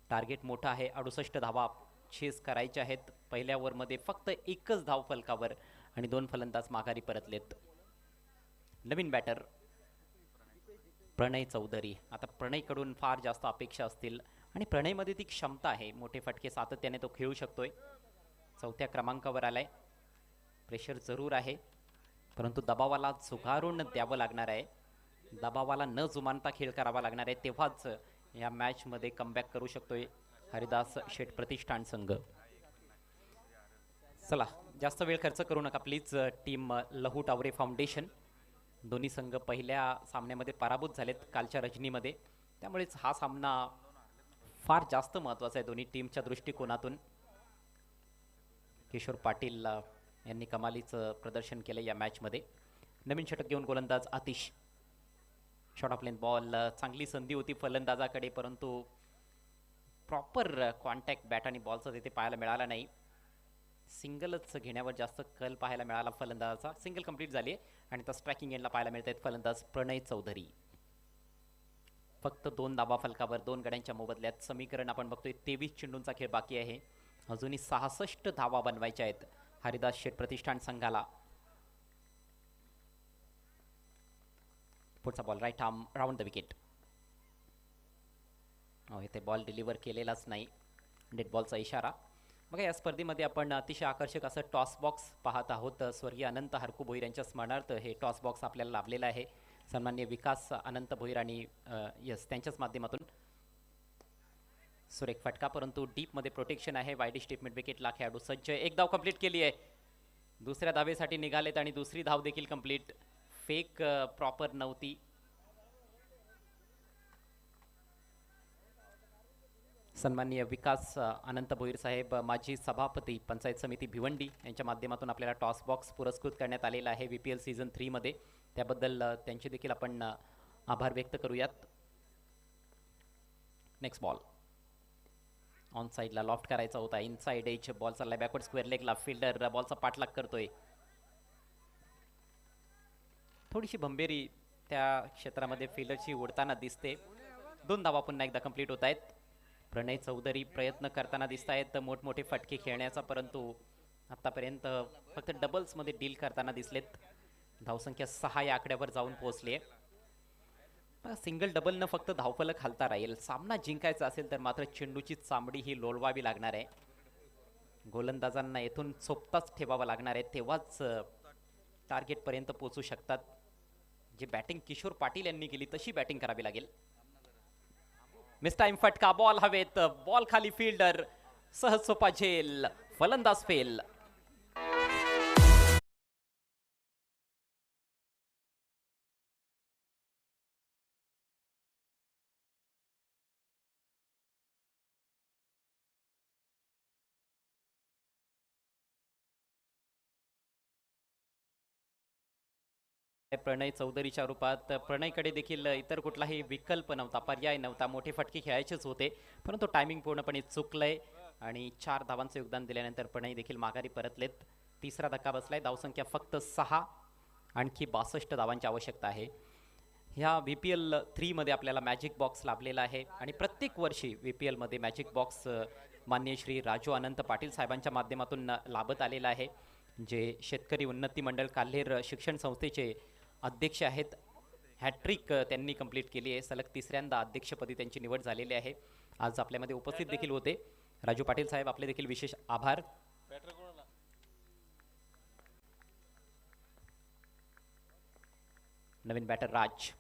टार्गेट मोठा आहे, 68 धावा चेस करायचे आहेत. पहिल्या ओव्हरमध्ये फक्त 1च धाव फलकावर आणि 2 फलंदाज माघारी परतलेत. नवीन बॅटर प्रणय चौधरी. आता प्रणयकडून फार जास्त अपेक्षा असतील आणि प्रणयमध्ये ती क्षमता आहे, मोठे फटके सातत्याने तो खेळू शकतोय. 4थ्या क्रमांकावर आलाय, प्रेशर जरूर आहे परंतु दबावाला झुगारून द्यावं लागणार आहे, दबावाला न जुमानता खेळ करावा लागणार आहे, तेव्हाच या मॅचमध्ये कमबॅक करू शकतोय हरिदास शेठ प्रतिष्ठान संघ. चला जास्त वेळ खर्च करू नका please. Team Lahu Taware foundation दोन्ही संघ पहिल्या सामन्यामध्ये पराभूत झालेत कालच्या रजनीमध्ये, त्यामुळेच हा सामना फार जास्त महत्त्वाचा आहे दोन्ही टीमच्या दृष्टिकोनातून. किशोर पाटील यांनी कमालीचं प्रदर्शन केलं या मॅचमध्ये. नवीन षटक घेऊन गोलंदाज Atish. Short of length ball, चांगली संधी होती फलंदाजाकडे परंतु प्रॉपर कॉन्टॅक्ट बॅट आणि बॉलचा तिथे पाहायला मिळाला नाही. सिंगलच घेण्यावर जास्त कल पाहायला मिळाला फलंदाजाचा. सिंगल कंप्लीट झाली आणि त्या स्ट्रायकिंग एंडला पाहायला मिळत आहेत फलंदाज प्रणय चौधरी. फक्त 2 धावा फलकावर 2 गड्यांच्या मोबदल्यात. समीकरण आपण बघतोय 23 चेंडूंचा खेळ बाकी आहे, अजूनही 66 धावा बनवायच्या आहेत हरिदास शेठ प्रतिष्ठान संघाला. पुढचा ball right arm round the wicket. इथे बॉल डिलिव्हर केलेलाच नाही, डेड बॉलचा इशारा. बघा या स्पर्धेमध्ये आपण अतिशय आकर्षक असं टॉस बॉक्स पाहत आहोत. स्वर्गीय अनंत हरकू भोईर यांच्या स्मरणार्थ हे टॉस बॉक्स आपल्याला लाभलेलं आहे. सन्माननीय विकास अनंत भोईर आणि यस त्यांच्याच माध्यमातून. सुरेख फटका परंतु डीपमध्ये प्रोटेक्शन आहे. वाईडिश डीप मिड विकेटला खेळाडू सज्ज. 1 धाव कंप्लीट केली आहे, दुसऱ्या धावेसाठी निघालेत आणि दुसरी धाव देखील कंप्लीट. फेक प्रॉपर नव्हती. सन्माननीय विकास अनंत भोईर साहेब माजी सभापती पंचायत समिती भिवंडी यांच्या माध्यमातून आपल्याला टॉस बॉक्स पुरस्कृत करण्यात आलेला आहे VPL सीझन 3 मध्ये. त्याबद्दल त्यांचे देखील आपण आभार व्यक्त करूयात. नेक्स्ट बॉल ऑन साईडला लॉफ्ट करायचा होता. इनसाइड एज बॉल चाललाय बॅकवर्ड स्क्वेअर लेगला. फिल्डर बॉलचा पाठलाग करतोय. थोडीशी भंबेरी त्या क्षेत्रामध्ये फिल्डरची उडताना दिसते. 2 धावा पुन्हा एकदा कंप्लीट होत आहेत. प्रणय चौधरी प्रयत्न करताना दिसत आहेत मोठमोठे फटके खेळण्याचा, परंतु आतापर्यंत फक्त डबल्समध्ये डील करताना दिसलेत. धावसंख्या 6 या आकड्यावर जाऊन पोहोचली आहे. सिंगल डबलनं फक्त धावफलक हलता राहील. सामना जिंकायचा असेल तर मात्र चेंडूची चामडी ही लोळवावी लागणार आहे. गोलंदाजांना येथून चोपताच ठेवावं लागणार आहे, तेव्हाच टार्गेटपर्यंत पोहोचू शकतात. जी बॅटिंग किशोर पाटील यांनी केली तशी बॅटिंग करावी लागेल. मिस टाइम फटका, बॉल हवेत, बॉल खाली, फिल्डर सहज सोपा झेल, फलंदाज फेल. प्रणय चौधरीच्या रूपात. प्रणयकडे देखील इतर कुठलाही विकल्प नव्हता, पर्याय नव्हता. मोठे फटके खेळायचेच होते, परंतु टायमिंग पूर्णपणे चुकलंय आणि 4 धावांचे योगदान दिल्यानंतर प्रणय देखील माघारी परतलेत. तिसरा धक्का बसलाय. धावसंख्या फक्त 6. आणखी 62 धावांची आवश्यकता आहे. ह्या VPL 3 मध्ये आपल्याला मॅजिक बॉक्स लाभलेला आहे आणि प्रत्येक वर्षी VPL मध्ये मॅजिक बॉक्स माननीय श्री राजू अनंत पाटील साहेबांच्या माध्यमातून लाभत आलेला आहे, जे शेतकरी उन्नती मंडळ काल्हेर शिक्षण संस्थेचे अध्यक्ष आहेत. हॅट्रिक त्यांनी कंप्लीट केली आहे. सलग 3ऱ्यांदा अध्यक्षपदी त्यांची निवड झालेली आहे. आज आपल्यामध्ये उपस्थित देखील होते. राजू पाटील साहेब, आपले देखील विशेष आभार. नवीन बॅटर राज.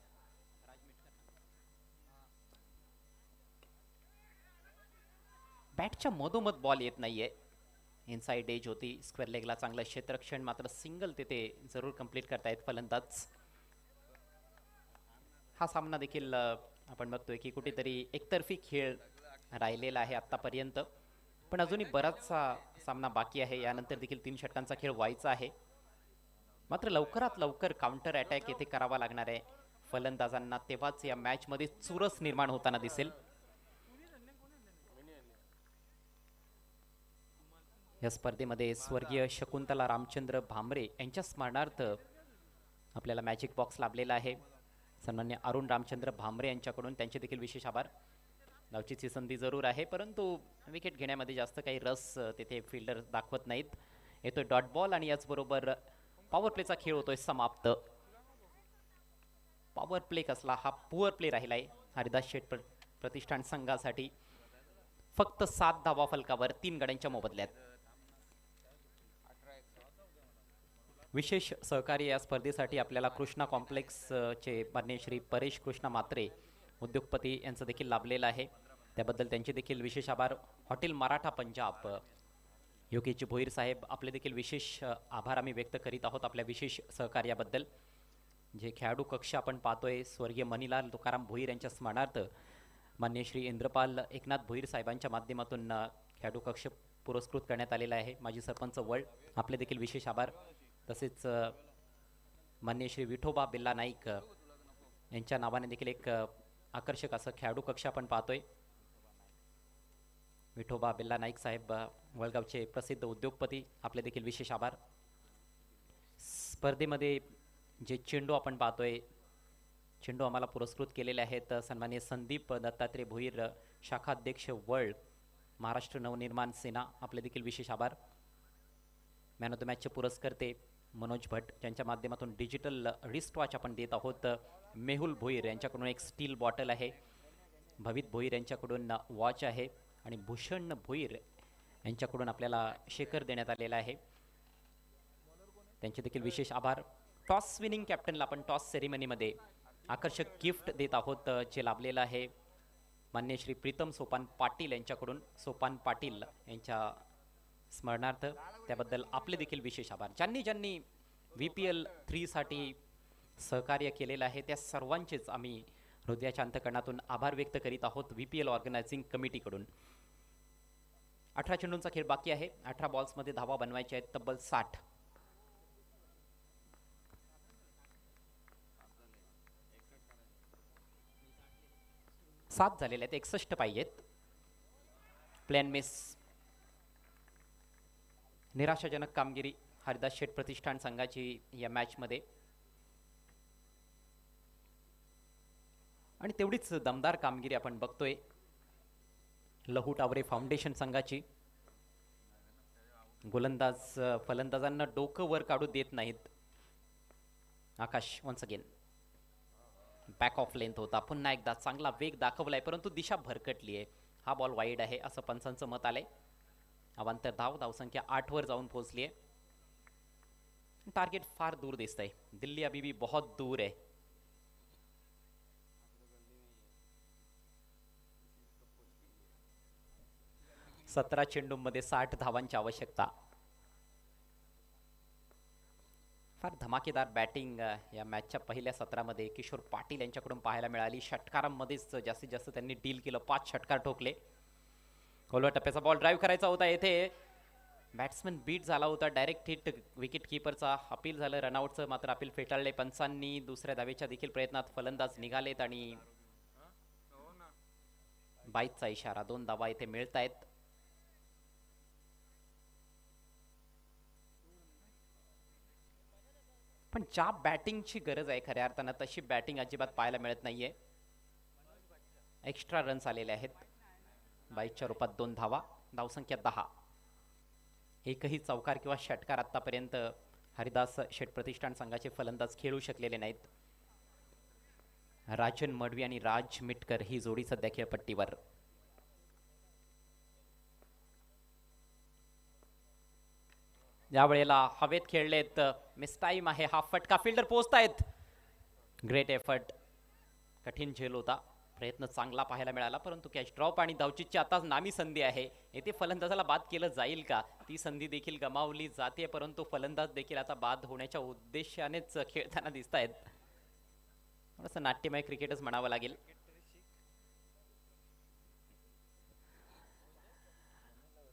बॅटच्या मधोमध बॉल येत नाहीये. इनसाइड एज होती, स्क्वेअर लेगला चांगलं क्षेत्ररक्षण, मात्र सिंगल तिथे जरूर कंप्लीट करतायत फलंदाज. हा सामना देखील आपण बघतोय की कुठेतरी एकतर्फी खेळ राहिलेला आहे आतापर्यंत, पण अजूनही बराचसा सामना बाकी आहे. यानंतर देखील 3 षटकांचा खेळ व्हायचा आहे. मात्र लवकरात लवकर काउंटर अटॅक येथे करावा लागणार आहे फलंदाजांना, तेव्हाच या मॅच मध्ये चुरस निर्माण होताना दिसेल. या स्पर्धेमध्ये स्वर्गीय शकुंतला रामचंद्र भामरे यांच्या स्मरणार्थ आपल्याला मॅजिक बॉक्स लाभलेला आहे. सन्मान्य अरुण रामचंद्र भामरे यांच्याकडून त्यांचे देखील विशेष आभार. लवचिकची संधी जरूर आहे, परंतु विकेट घेण्यामध्ये जास्त काही रस तिथे फिल्डर दाखवत नाहीत. येतोय डॉट बॉल आणि याचबरोबर पॉवर प्लेचा खेळ होतोय समाप्त. पॉवर प्ले कसला, हा पुअर प्ले राहिलाय हरिदास शेठ प्रतिष्ठान संघासाठी. फक्त 7 धावा फलकावर 3 गड्यांच्या मोबदल्यात. विशेष सहकार्य या स्पर्धेसाठी आपल्याला कृष्णा कॉम्प्लेक्सचे माननीय श्री परेश कृष्णा मात्रे उद्योगपती यांचं देखील लाभलेलं आहे. त्याबद्दल त्यांचे देखील विशेष आभार. हॉटेल मराठा पंजाब योगेश भोईर साहेब, आपले देखील विशेष आभार आम्ही व्यक्त करीत आहोत आपल्या विशेष सहकार्याबद्दल. जे खेळाडू कक्ष आपण पाहतोय स्वर्गीय मनीलाल तुकाराम भोईर यांच्या स्मरणार्थ माननीय श्री इंद्रपाल एकनाथ भोईर साहेबांच्या माध्यमातून खेळाडू कक्ष पुरस्कृत करण्यात आलेला आहे. माजी सरपंच वळ, आपले देखील विशेष आभार. तसेच माननीय श्री विठोबा बिल्ला नाईक यांच्या नावाने देखील एक आकर्षक असं खेळाडू कक्ष आपण पाहतोय. विठोबा बिल्ला नाईक साहेब वळगावचे प्रसिद्ध उद्योगपती, आपले देखील विशेष आभार. स्पर्धेमध्ये जे चेंडू आपण पाहतोय, चेंडू आम्हाला पुरस्कृत केलेले आहेत सन्माननीय संदीप दत्तात्रय भोईर, शाखा अध्यक्ष वळ, महाराष्ट्र नवनिर्माण सेना, आपले देखील विशेष आभार. मॅन ऑफ द मॅचचे पुरस्कर्ते मनोज भट्ट, ज्यांच्या माध्यमातून डिजिटल रिस्ट वॉच आपण देत आहोत. मेहुल भोईर यांच्याकडून एक स्टील बॉटल आहे. भवित भोईर यांच्याकडून वॉच आहे आणि भूषण भोईर यांच्याकडून आपल्याला शेकर देण्यात आलेला आहे. त्यांचे देखील विशेष आभार. टॉस विनिंग कॅप्टनला आपण टॉस सेरेमनीमध्ये आकर्षक गिफ्ट देत आहोत, जे लाभलेलं आहे माननीय श्री प्रीतम सोपान पाटील यांच्याकडून. सोपान पाटील यांच्या स्मरणार्थ, त्याबद्दल आपले देखील विशेष आभार. ज्यांनी VPL 3 साठी सहकार्य केलेलं आहे त्या सर्वांचेच आम्ही हृदयाच्या अंतकरणातून आभार व्यक्त करीत आहोत VPL ऑर्गनायझिंग कमिटीकडून. 18 चेंडूंचा खेळ बाकी आहे. 18 बॉल्समध्ये धावा बनवायच्या आहेत तब्बल 60. सात झालेले आहेत, 61 पाहिजेत. Plan miss. निराशाजनक कामगिरी हरिदास शेठ प्रतिष्ठान संघाची या मॅचमध्ये. आणि तेवढीच दमदार कामगिरी आपण बघतोय लहू टावरे फाउंडेशन संघाची. गोलंदाज फलंदाजांना डोकं वर काढू देत नाहीत. Akash once again back of length होता. पुन्हा एकदा चांगला वेग दाखवलाय परंतु दिशा भरकटली आहे. हा बॉल वाईड आहे असं पंचांचं मत आलंय. अवांतर धावसंख्या 8 वर जाऊन पोहोचली आहे. टार्गेट फार दूर दिसतंय. दिल्ली अभी भी बहुत दूर आहे. सतरा चेंडूंमध्ये 60 धावांची आवश्यकता. फार धमाकेदार बॅटिंग या मॅचच्या पहिल्या सत्रामध्ये किशोर पाटील यांच्याकडून पाहायला मिळाली. षटकारांमध्येच जास्तीत जास्त त्यांनी डील केलं. 5 षटकार ठोकले. खोलवा टप्प्याचा बॉल ड्राईव्ह करायचा होता. येथे बॅट्समन बीट झाला होता. डायरेक्ट हिट विकेट कीपरचा. अपील झालं रनआउटचं, मात्र अपील फेटाळले पंचांनी. दुसऱ्या धावेच्या देखील प्रयत्नात फलंदाज निघालेत आणि बाईचा इशारा. 2 धावा इथे मिळत आहेत. पण ज्या बॅटिंगची गरज आहे खऱ्या अर्थानं तशी बॅटिंग अजिबात पाहायला मिळत नाहीये. एक्स्ट्रा रन्स आलेले आहेत. 22च्या रूपात 2 धावा. धावसंख्या 10. एकही चौकार किंवा षटकार आतापर्यंत हरिदास शेठ प्रतिष्ठान संघाचे फलंदाज खेळू शकलेले नाहीत. राजन मडवी आणि राज मिटकर ही जोडी सध्या खेळपट्टीवर. या वेळेला हवेत खेळलेत. मिस टाइम आहे. हा फटका फिल्डर पोहोचतायत. Great effort. कठीण झेल होता. प्रयत्न चांगला पाहायला मिळाला परंतु कॅच ड्रॉप आणि धावचीतची आता नामी संधी आहे. येथे फलंदाजाला बाद केलं जाईल का? ती संधी देखील गमावली जाते परंतु फलंदाज देखील आता बाद होण्याच्या उद्देशानेच खेळताना दिसत आहेत. थोडंसं नाट्यमय क्रिकेटच म्हणावं लागेल.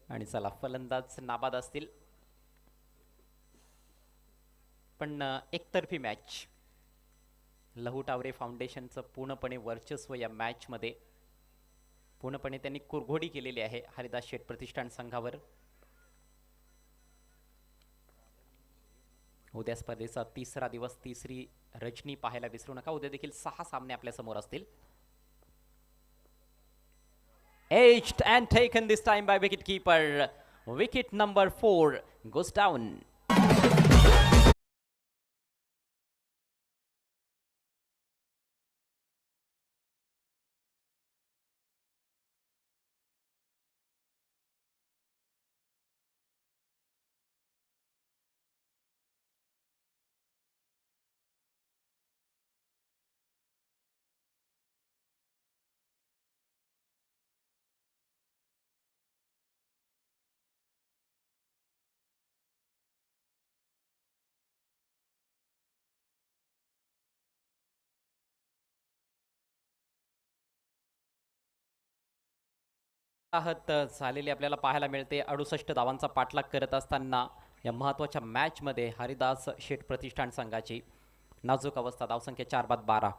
आणि चला फलंदाज नाबाद असतील पण एकतर्फी मॅच. लहू टावरे फाउंडेशनचं पूर्णपणे वर्चस्व या मॅचमध्ये. पूर्णपणे त्यांनी कुरघोडी केलेली आहे हरिदास शेठ प्रतिष्ठान संघावर. उद्या स्पर्धेचा 3रा दिवस, 3री रजनी पाहायला विसरू नका. उद्या देखील 6 सामने आपल्या समोर असतील. Edged and taken this time by wicket keeper. Wicket number 4 goes down. आहत झालेली आपल्याला पाहायला मिळते. 68 धावांचा पाठलाग करत असताना या महत्त्वाच्या मॅचमध्ये हरिदास शेठ प्रतिष्ठान संघाची नाजूक अवस्था. धावसंख्या 4 बाद 12.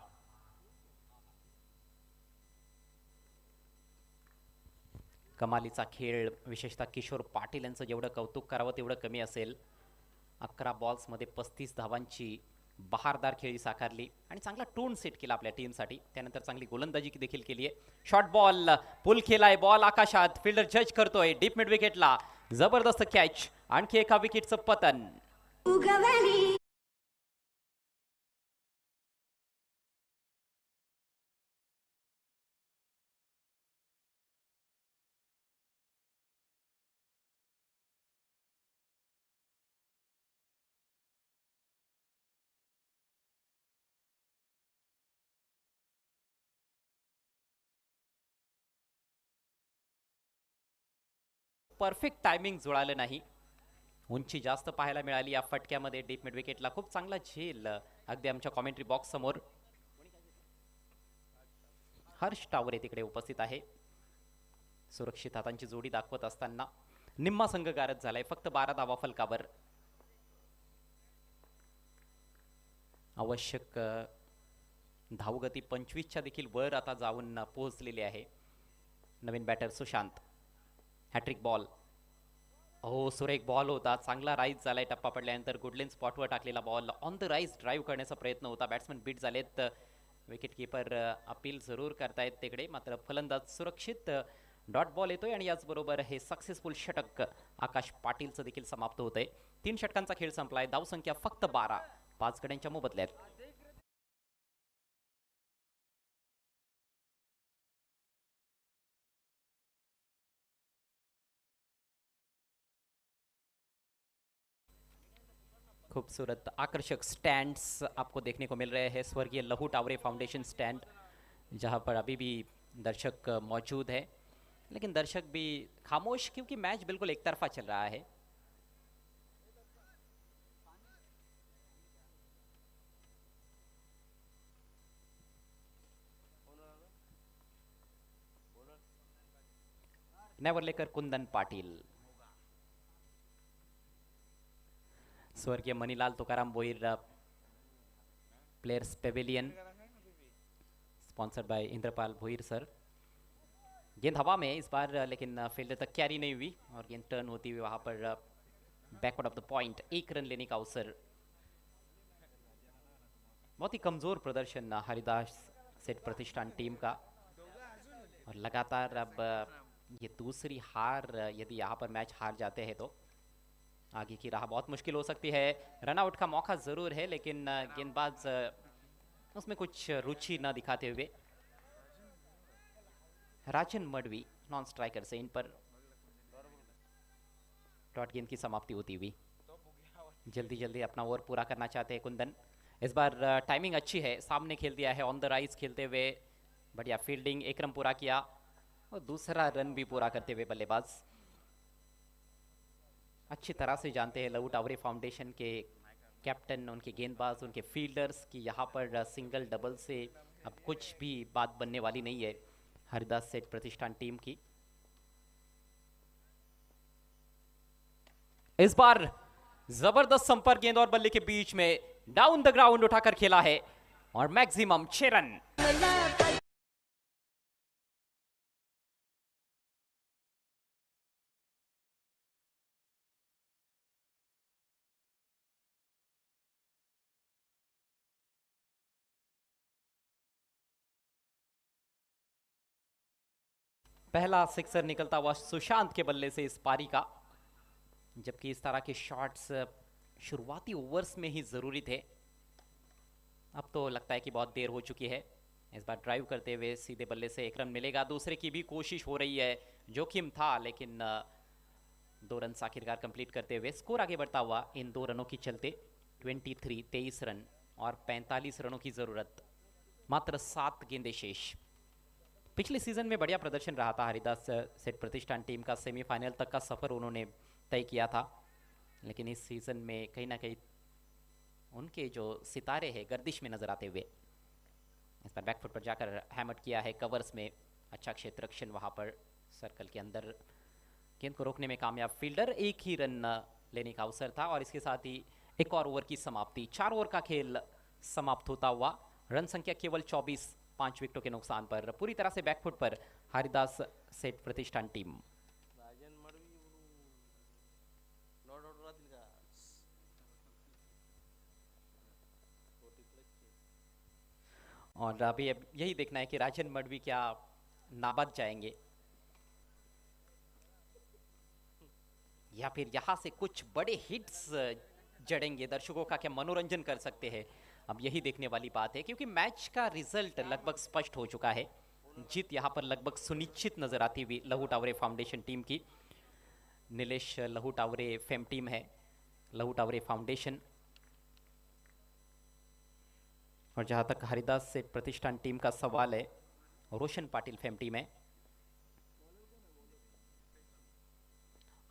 कमालीचा खेळ. विशेषतः किशोर पाटील यांचं जेवढं कौतुक करावं तेवढं कमी असेल. 11 बॉल्समध्ये 35 धावांची बहारदार खेळी साकारली आणि चांगला टोन सेट केला आपल्या टीमसाठी. त्यानंतर चांगली गोलंदाजी देखील केली आहे. शॉर्ट बॉल पुल केलाय. बॉल आकाशात. फिल्डर जज करतोय. डीप मिड विकेटला जबरदस्त कॅच. आणखी एका विकेटचं पतन. परफेक्ट टायमिंग जुळालं नाही. उंची जास्त पाहायला मिळाली या फटक्यामध्ये. डीप मिड विकेटला खूप चांगला झेल अगदी आमच्या कॉमेंट्री बॉक्स समोर. हर्ष टावरे तिकडे उपस्थित आहे. सुरक्षित हातांची जोडी दाखवत असताना निम्मा संघ गारद झालाय. फक्त 12 धावा फलकावर. आवश्यक धावगती 25च्या देखील वर आता जाऊन पोहोचलेली आहे. नवीन बॅटर सुशांत. Hat-trick ball. हो, सुरेख बॉल होता. चांगला राईज झालाय. टप्पा पडल्यानंतर गुडलेन स्पॉटवर टाकलेला ball on the rise drive करण्याचा प्रयत्न होता. बॅट्समन बीट झालेत. विकेट किपर अपील जरूर करतायत तिकडे, मात्र फलंदाज सुरक्षित. डॉट बॉल येतोय आणि याचबरोबर हे सक्सेसफुल षटक आकाश पाटीलचं देखील समाप्त होतंय. 3 षटकांचा खेळ संपलाय. धावसंख्या फक्त 12. 5 गड्यांच्या मोबदल्यात. खूबसूरत आकर्षक स्टैंड्स आपको देखने को मिल रहे हैं. स्वर्गीय लहू टावरे फाउंडेशन स्टैंड, जहां पर अभी भी दर्शक मौजूद है, लेकिन दर्शक भी खामोश क्योंकि मैच बिल्कुल एक तरफा चल रहा है. नेवरलेकर कुंदन पाटील. स्वर्गीय Manilal Tukaram Bhoir players Pavilion, sponsored by Indrapal Bhoir sir. गेंद हवा में इस बार, लेकिन फील्डर तक कैरी नहीं हुई और गेंद टर्न होती हुई वहां पर backward of the point 1 run लेने का अवसर. बहुत ही कमजोर प्रदर्शन हरिदास सेठ प्रतिष्ठान टीम का, और लगातार अब ये दूसरी हार, यदि यहाँ पर मैच हार जाते हैं तो आगे की राह बहुत मुश्किल हो सकती है. रनआउट का मौका जरूर है, लेकिन गेंदबाज उसमें कुछ रुचि न दिखाते हुए. Rajan Madavi non striker say in per dot गेंद की समाप्ति होती हुई. जल्दी जल्दी अपना ओवर पूरा करना चाहते हैं कुंदन. इस बार टाइमिंग अच्छी है. सामने खेल दिया है, ऑन द राइज खेलते हुए. बढ़िया फील्डिंग. 1 रन पूरा किया और दूसरा रन भी पूरा करते हुए बल्लेबाज. अच्छी तरह से जानते हैं लहू टावरे फाउंडेशन के कैप्टन, उनके गेंदबाज, उनके फील्डर्स की यहाँ पर सिंगल डबल से अब कुछ भी बात बनने वाली नहीं है हरिदास सेठ प्रतिष्ठान टीम की. इस बार जबरदस्त संपर्क गेंद और बल्ले के बीच में डाउन द ग्राउंड उठाकर खेला है और मैक्सिमम 6 रन. पहला सिक्सर निकलता हुआ सुशांत के बल्ले से इस पारी का, जबकि इस तरह के शॉट्स शुरुआती ओवर्स में ही जरूरी थे. अब तो लगता है कि बहुत देर हो चुकी है. इस बार ड्राइव करते हुए सीधे बल्ले से 1 रन मिलेगा. दूसरे की भी कोशिश हो रही है. जोखिम था, लेकिन 2 रन आखिरकार कंप्लीट करते हुए स्कोर आगे बढ़ता हुआ इन 2 रनों की चलते 23 रन और 45 रनों की जरूरत. मात्र 7 गेंदें शेष. पिछले सीजन में बढ़िया प्रदर्शन रहा था हरिदास सेठ प्रतिष्ठान टीम का. सेमीफाइनल तक का सफर उन्होंने तय किया था, लेकिन इस सीजन में कहीं ना कहीं उनके जो सितारे हैं गर्दिश में नजर आते हुए. इस पर बैकफुट पर जाकर हैमट किया है कवर्स में. अच्छा क्षेत्र रक्षण वहां पर सर्कल के अंदर. गेंद को रोकने में कामयाब फील्डर. 1 ही रन लेने का अवसर था और इसके साथ ही एक और ओवर की समाप्ति. 4 ओवर का खेल समाप्त होता हुआ. रन संख्या केवल 24. 5 विकेटों के नुकसान पर पूरी तरह से बैकफुट पर हरिदास सेठ प्रतिष्ठान टीम. और अभी अब यही देखना है कि राजन मडवी क्या नाबाद जाएंगे या फिर यहां से कुछ बड़े हिट्स जड़ेंगे. दर्शकों का क्या मनोरंजन कर सकते हैं, अब यही देखने वाली बात है, क्योंकि मैच का रिजल्ट लगभग स्पष्ट हो चुका है. जीत यहां पर लगभग सुनिश्चित नजर आती हुई लहू टावरे फाउंडेशन टीम की. नीलेश लहू टावरे फेम टीम है, लहू टावरे फाउंडेशन. और जहां तक हरिदास से प्रतिष्ठान टीम का सवाल है, रोशन पाटिल फेम टीम है.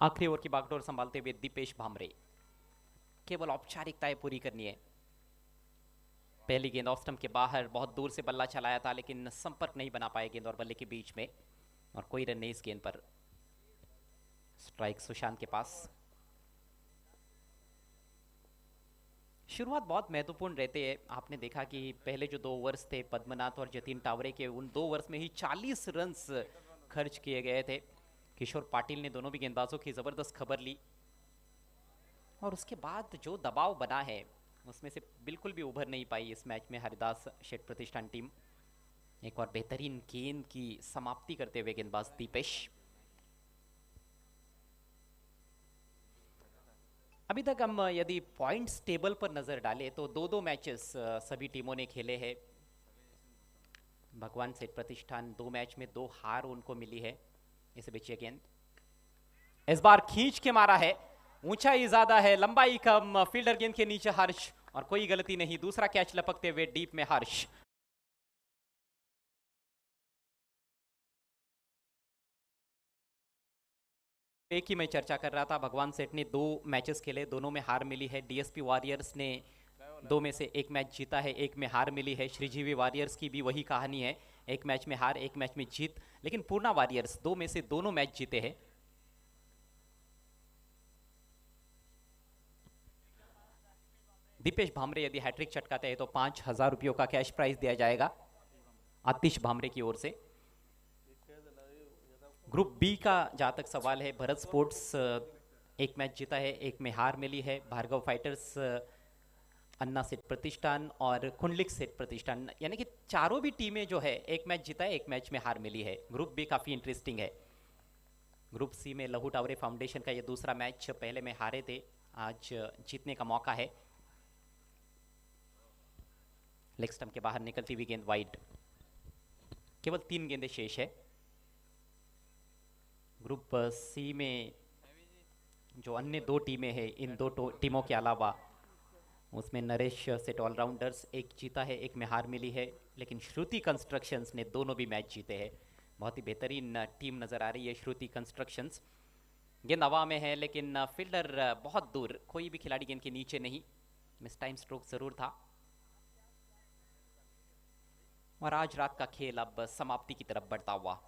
आखिरी ओवर की बागडोर संभालते हुए दीपेश भामरे. केवल औपचारिकताएं पूरी करनी है. पहली गेंद ऑफ स्टंप के बाहर, बहुत दूर से बल्ला चलाया था लेकिन संपर्क नहीं बना पाए गेंद और बल्ले के बीच में, और कोई रन नहीं इस गेंद पर। स्ट्राइक सुशांत के पास। शुरुआत बहुत महत्वपूर्ण रहते हैं। आपने देखा कि पहले जो 2 ओवर्स थे पद्मनाथ और जतिन टावरे के, उन 2 ओवर्स में ही 40 रन्स खर्च किए गए थे। किशोर पाटिल ने दोनों भी गेंदबाजों की ज़बरदस्त खबर ली, और उसके बाद जो दबाव बना है उसमें से बिल्कुल भी उभर नहीं पाई इस मैच में हरिदास शेठ प्रतिष्ठान टीम। एक और बेहतरीन गेंद की समाप्ति करते हुए गेंदबाज दीपेश। अभी तक हम यदि पॉइंट्स टेबल पर नजर डालें तो 2-2 मैचेस सभी टीमों ने खेले हैं। भगवान सेठ प्रतिष्ठान 2 मैच में 2 हार उनको मिली है। इस बीच ये गेंद इस बार खींच के मारा है, ऊंचाई ज्यादा है, लंबाई कम, फील्डर गेंद के नीचे हर्ष, और कोई गलती नहीं। दूसरा कैच लपकते हुए डीप में हर्ष। एक ही मैं चर्चा कर रहा था, भगवान सेठ ने 2 मैचेस खेले, दोनों में हार मिली है। डीएसपी वॉरियर्स ने 2 में से 1 मैच जीता है, 1 में हार मिली है। श्रीजीवी वॉरियर्स की भी वही कहानी है, 1 मैच में हार, 1 मैच में जीत। लेकिन पूर्णा वॉरियर्स 2 में से दोनों मैच जीते हैं। दीपेश भामरे यदि हैट्रिक चटकाते हैं तो 5,000 रुपयों का कैश प्राइज दिया जाएगा आतिश भामरे की ओर से। ग्रुप बी का जहाँ तक सवाल है, भरत स्पोर्ट्स 1 मैच जीता है, 1 में हार मिली है। भार्गव फाइटर्स, अन्ना सेठ प्रतिष्ठान और कुंडलिक सेठ प्रतिष्ठान, यानी कि चारों भी टीमें जो है 1 मैच जीता है, 1 मैच में हार मिली है। ग्रुप बी काफ़ी इंटरेस्टिंग है। ग्रुप सी में लहू टावरे फाउंडेशन का ये दूसरा मैच, पहले में हारे थे, आज जीतने का मौका है। लेग स्टंप के बाहर निकलती हुई गेंद वाइड। केवल 3 गेंदें शेष है। ग्रुप सी में जो अन्य 2 टीमें हैं, इन 2 टीमों के अलावा उसमें नरेश सेठ ऑलराउंडर्स 1 जीता है, 1 में हार मिली है। लेकिन श्रुति कंस्ट्रक्शंस ने दोनों भी मैच जीते हैं। बहुत ही बेहतरीन टीम नज़र आ रही है श्रुति कंस्ट्रक्शंस। गेंद हवा में है लेकिन फील्डर बहुत दूर, कोई भी खिलाड़ी गेंद के नीचे नहीं। मिस टाइम स्ट्रोक ज़रूर था। और आज रात का खेल अब समाप्ति की तरफ बढ़ता हुआ।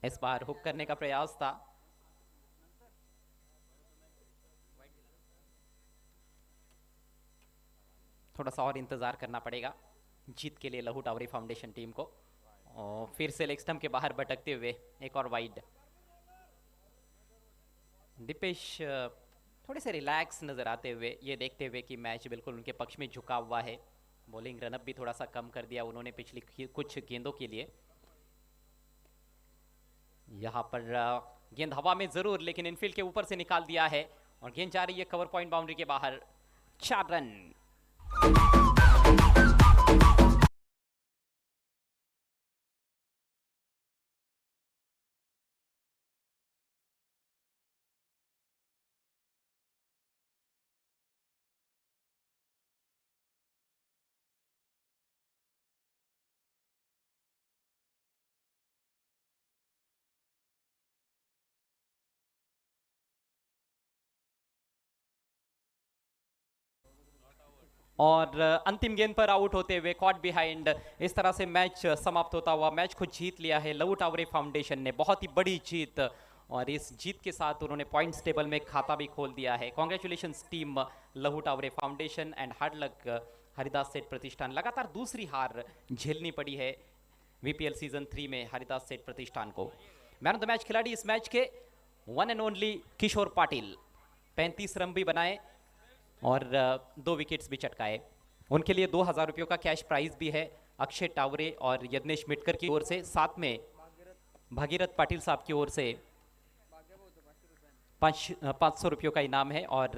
इस बार हुक करने का प्रयास था, थोड़ा सा और इंतजार करना पड़ेगा जीत के लिए लहू टावरे फाउंडेशन टीम को। और फिर से लेग स्टंप के बाहर भटकते हुए एक और वाइड। दीपेश थोड़े से रिलैक्स नजर आते हुए, ये देखते हुए कि मैच बिल्कुल उनके पक्ष में झुका हुआ है। बॉलिंग रनअप भी थोड़ा सा कम कर दिया उन्होंने पिछली कुछ गेंदों के लिए। यहाँ पर गेंद हवा में जरूर, लेकिन इनफील्ड के ऊपर से निकाल दिया है और गेंद जा रही है कवर पॉइंट बाउंड्री के बाहर। 4 रन। और अंतिम गेंद पर आउट होते हुए कॉट बिहाइंड, इस तरह से मैच समाप्त होता हुआ। मैच को जीत लिया है लहू टावरे फाउंडेशन ने, बहुत ही बड़ी जीत, और इस जीत के साथ उन्होंने पॉइंट्स टेबल में खाता भी खोल दिया है। Congratulations team Lahu Taware foundation end hard लक हरिदास सेठ प्रतिष्ठान। लगातार दूसरी हार झेलनी पड़ी है वीपीएल सीजन 3 में हरिदास सेठ प्रतिष्ठान को। मैन ऑफ द मैच खिलाड़ी इस मैच के 1 and only Kishore Patil, 35 run भी बनाए और 2 विकेट्स भी चटकाए। उनके लिए 2,000 रुपयों का कैश प्राइज भी है अक्षय टावरे और यज्ञेश मिटकर की ओर से। साथ में भागीरथ पाटिल साहब की ओर से 500 रुपयों का इनाम है और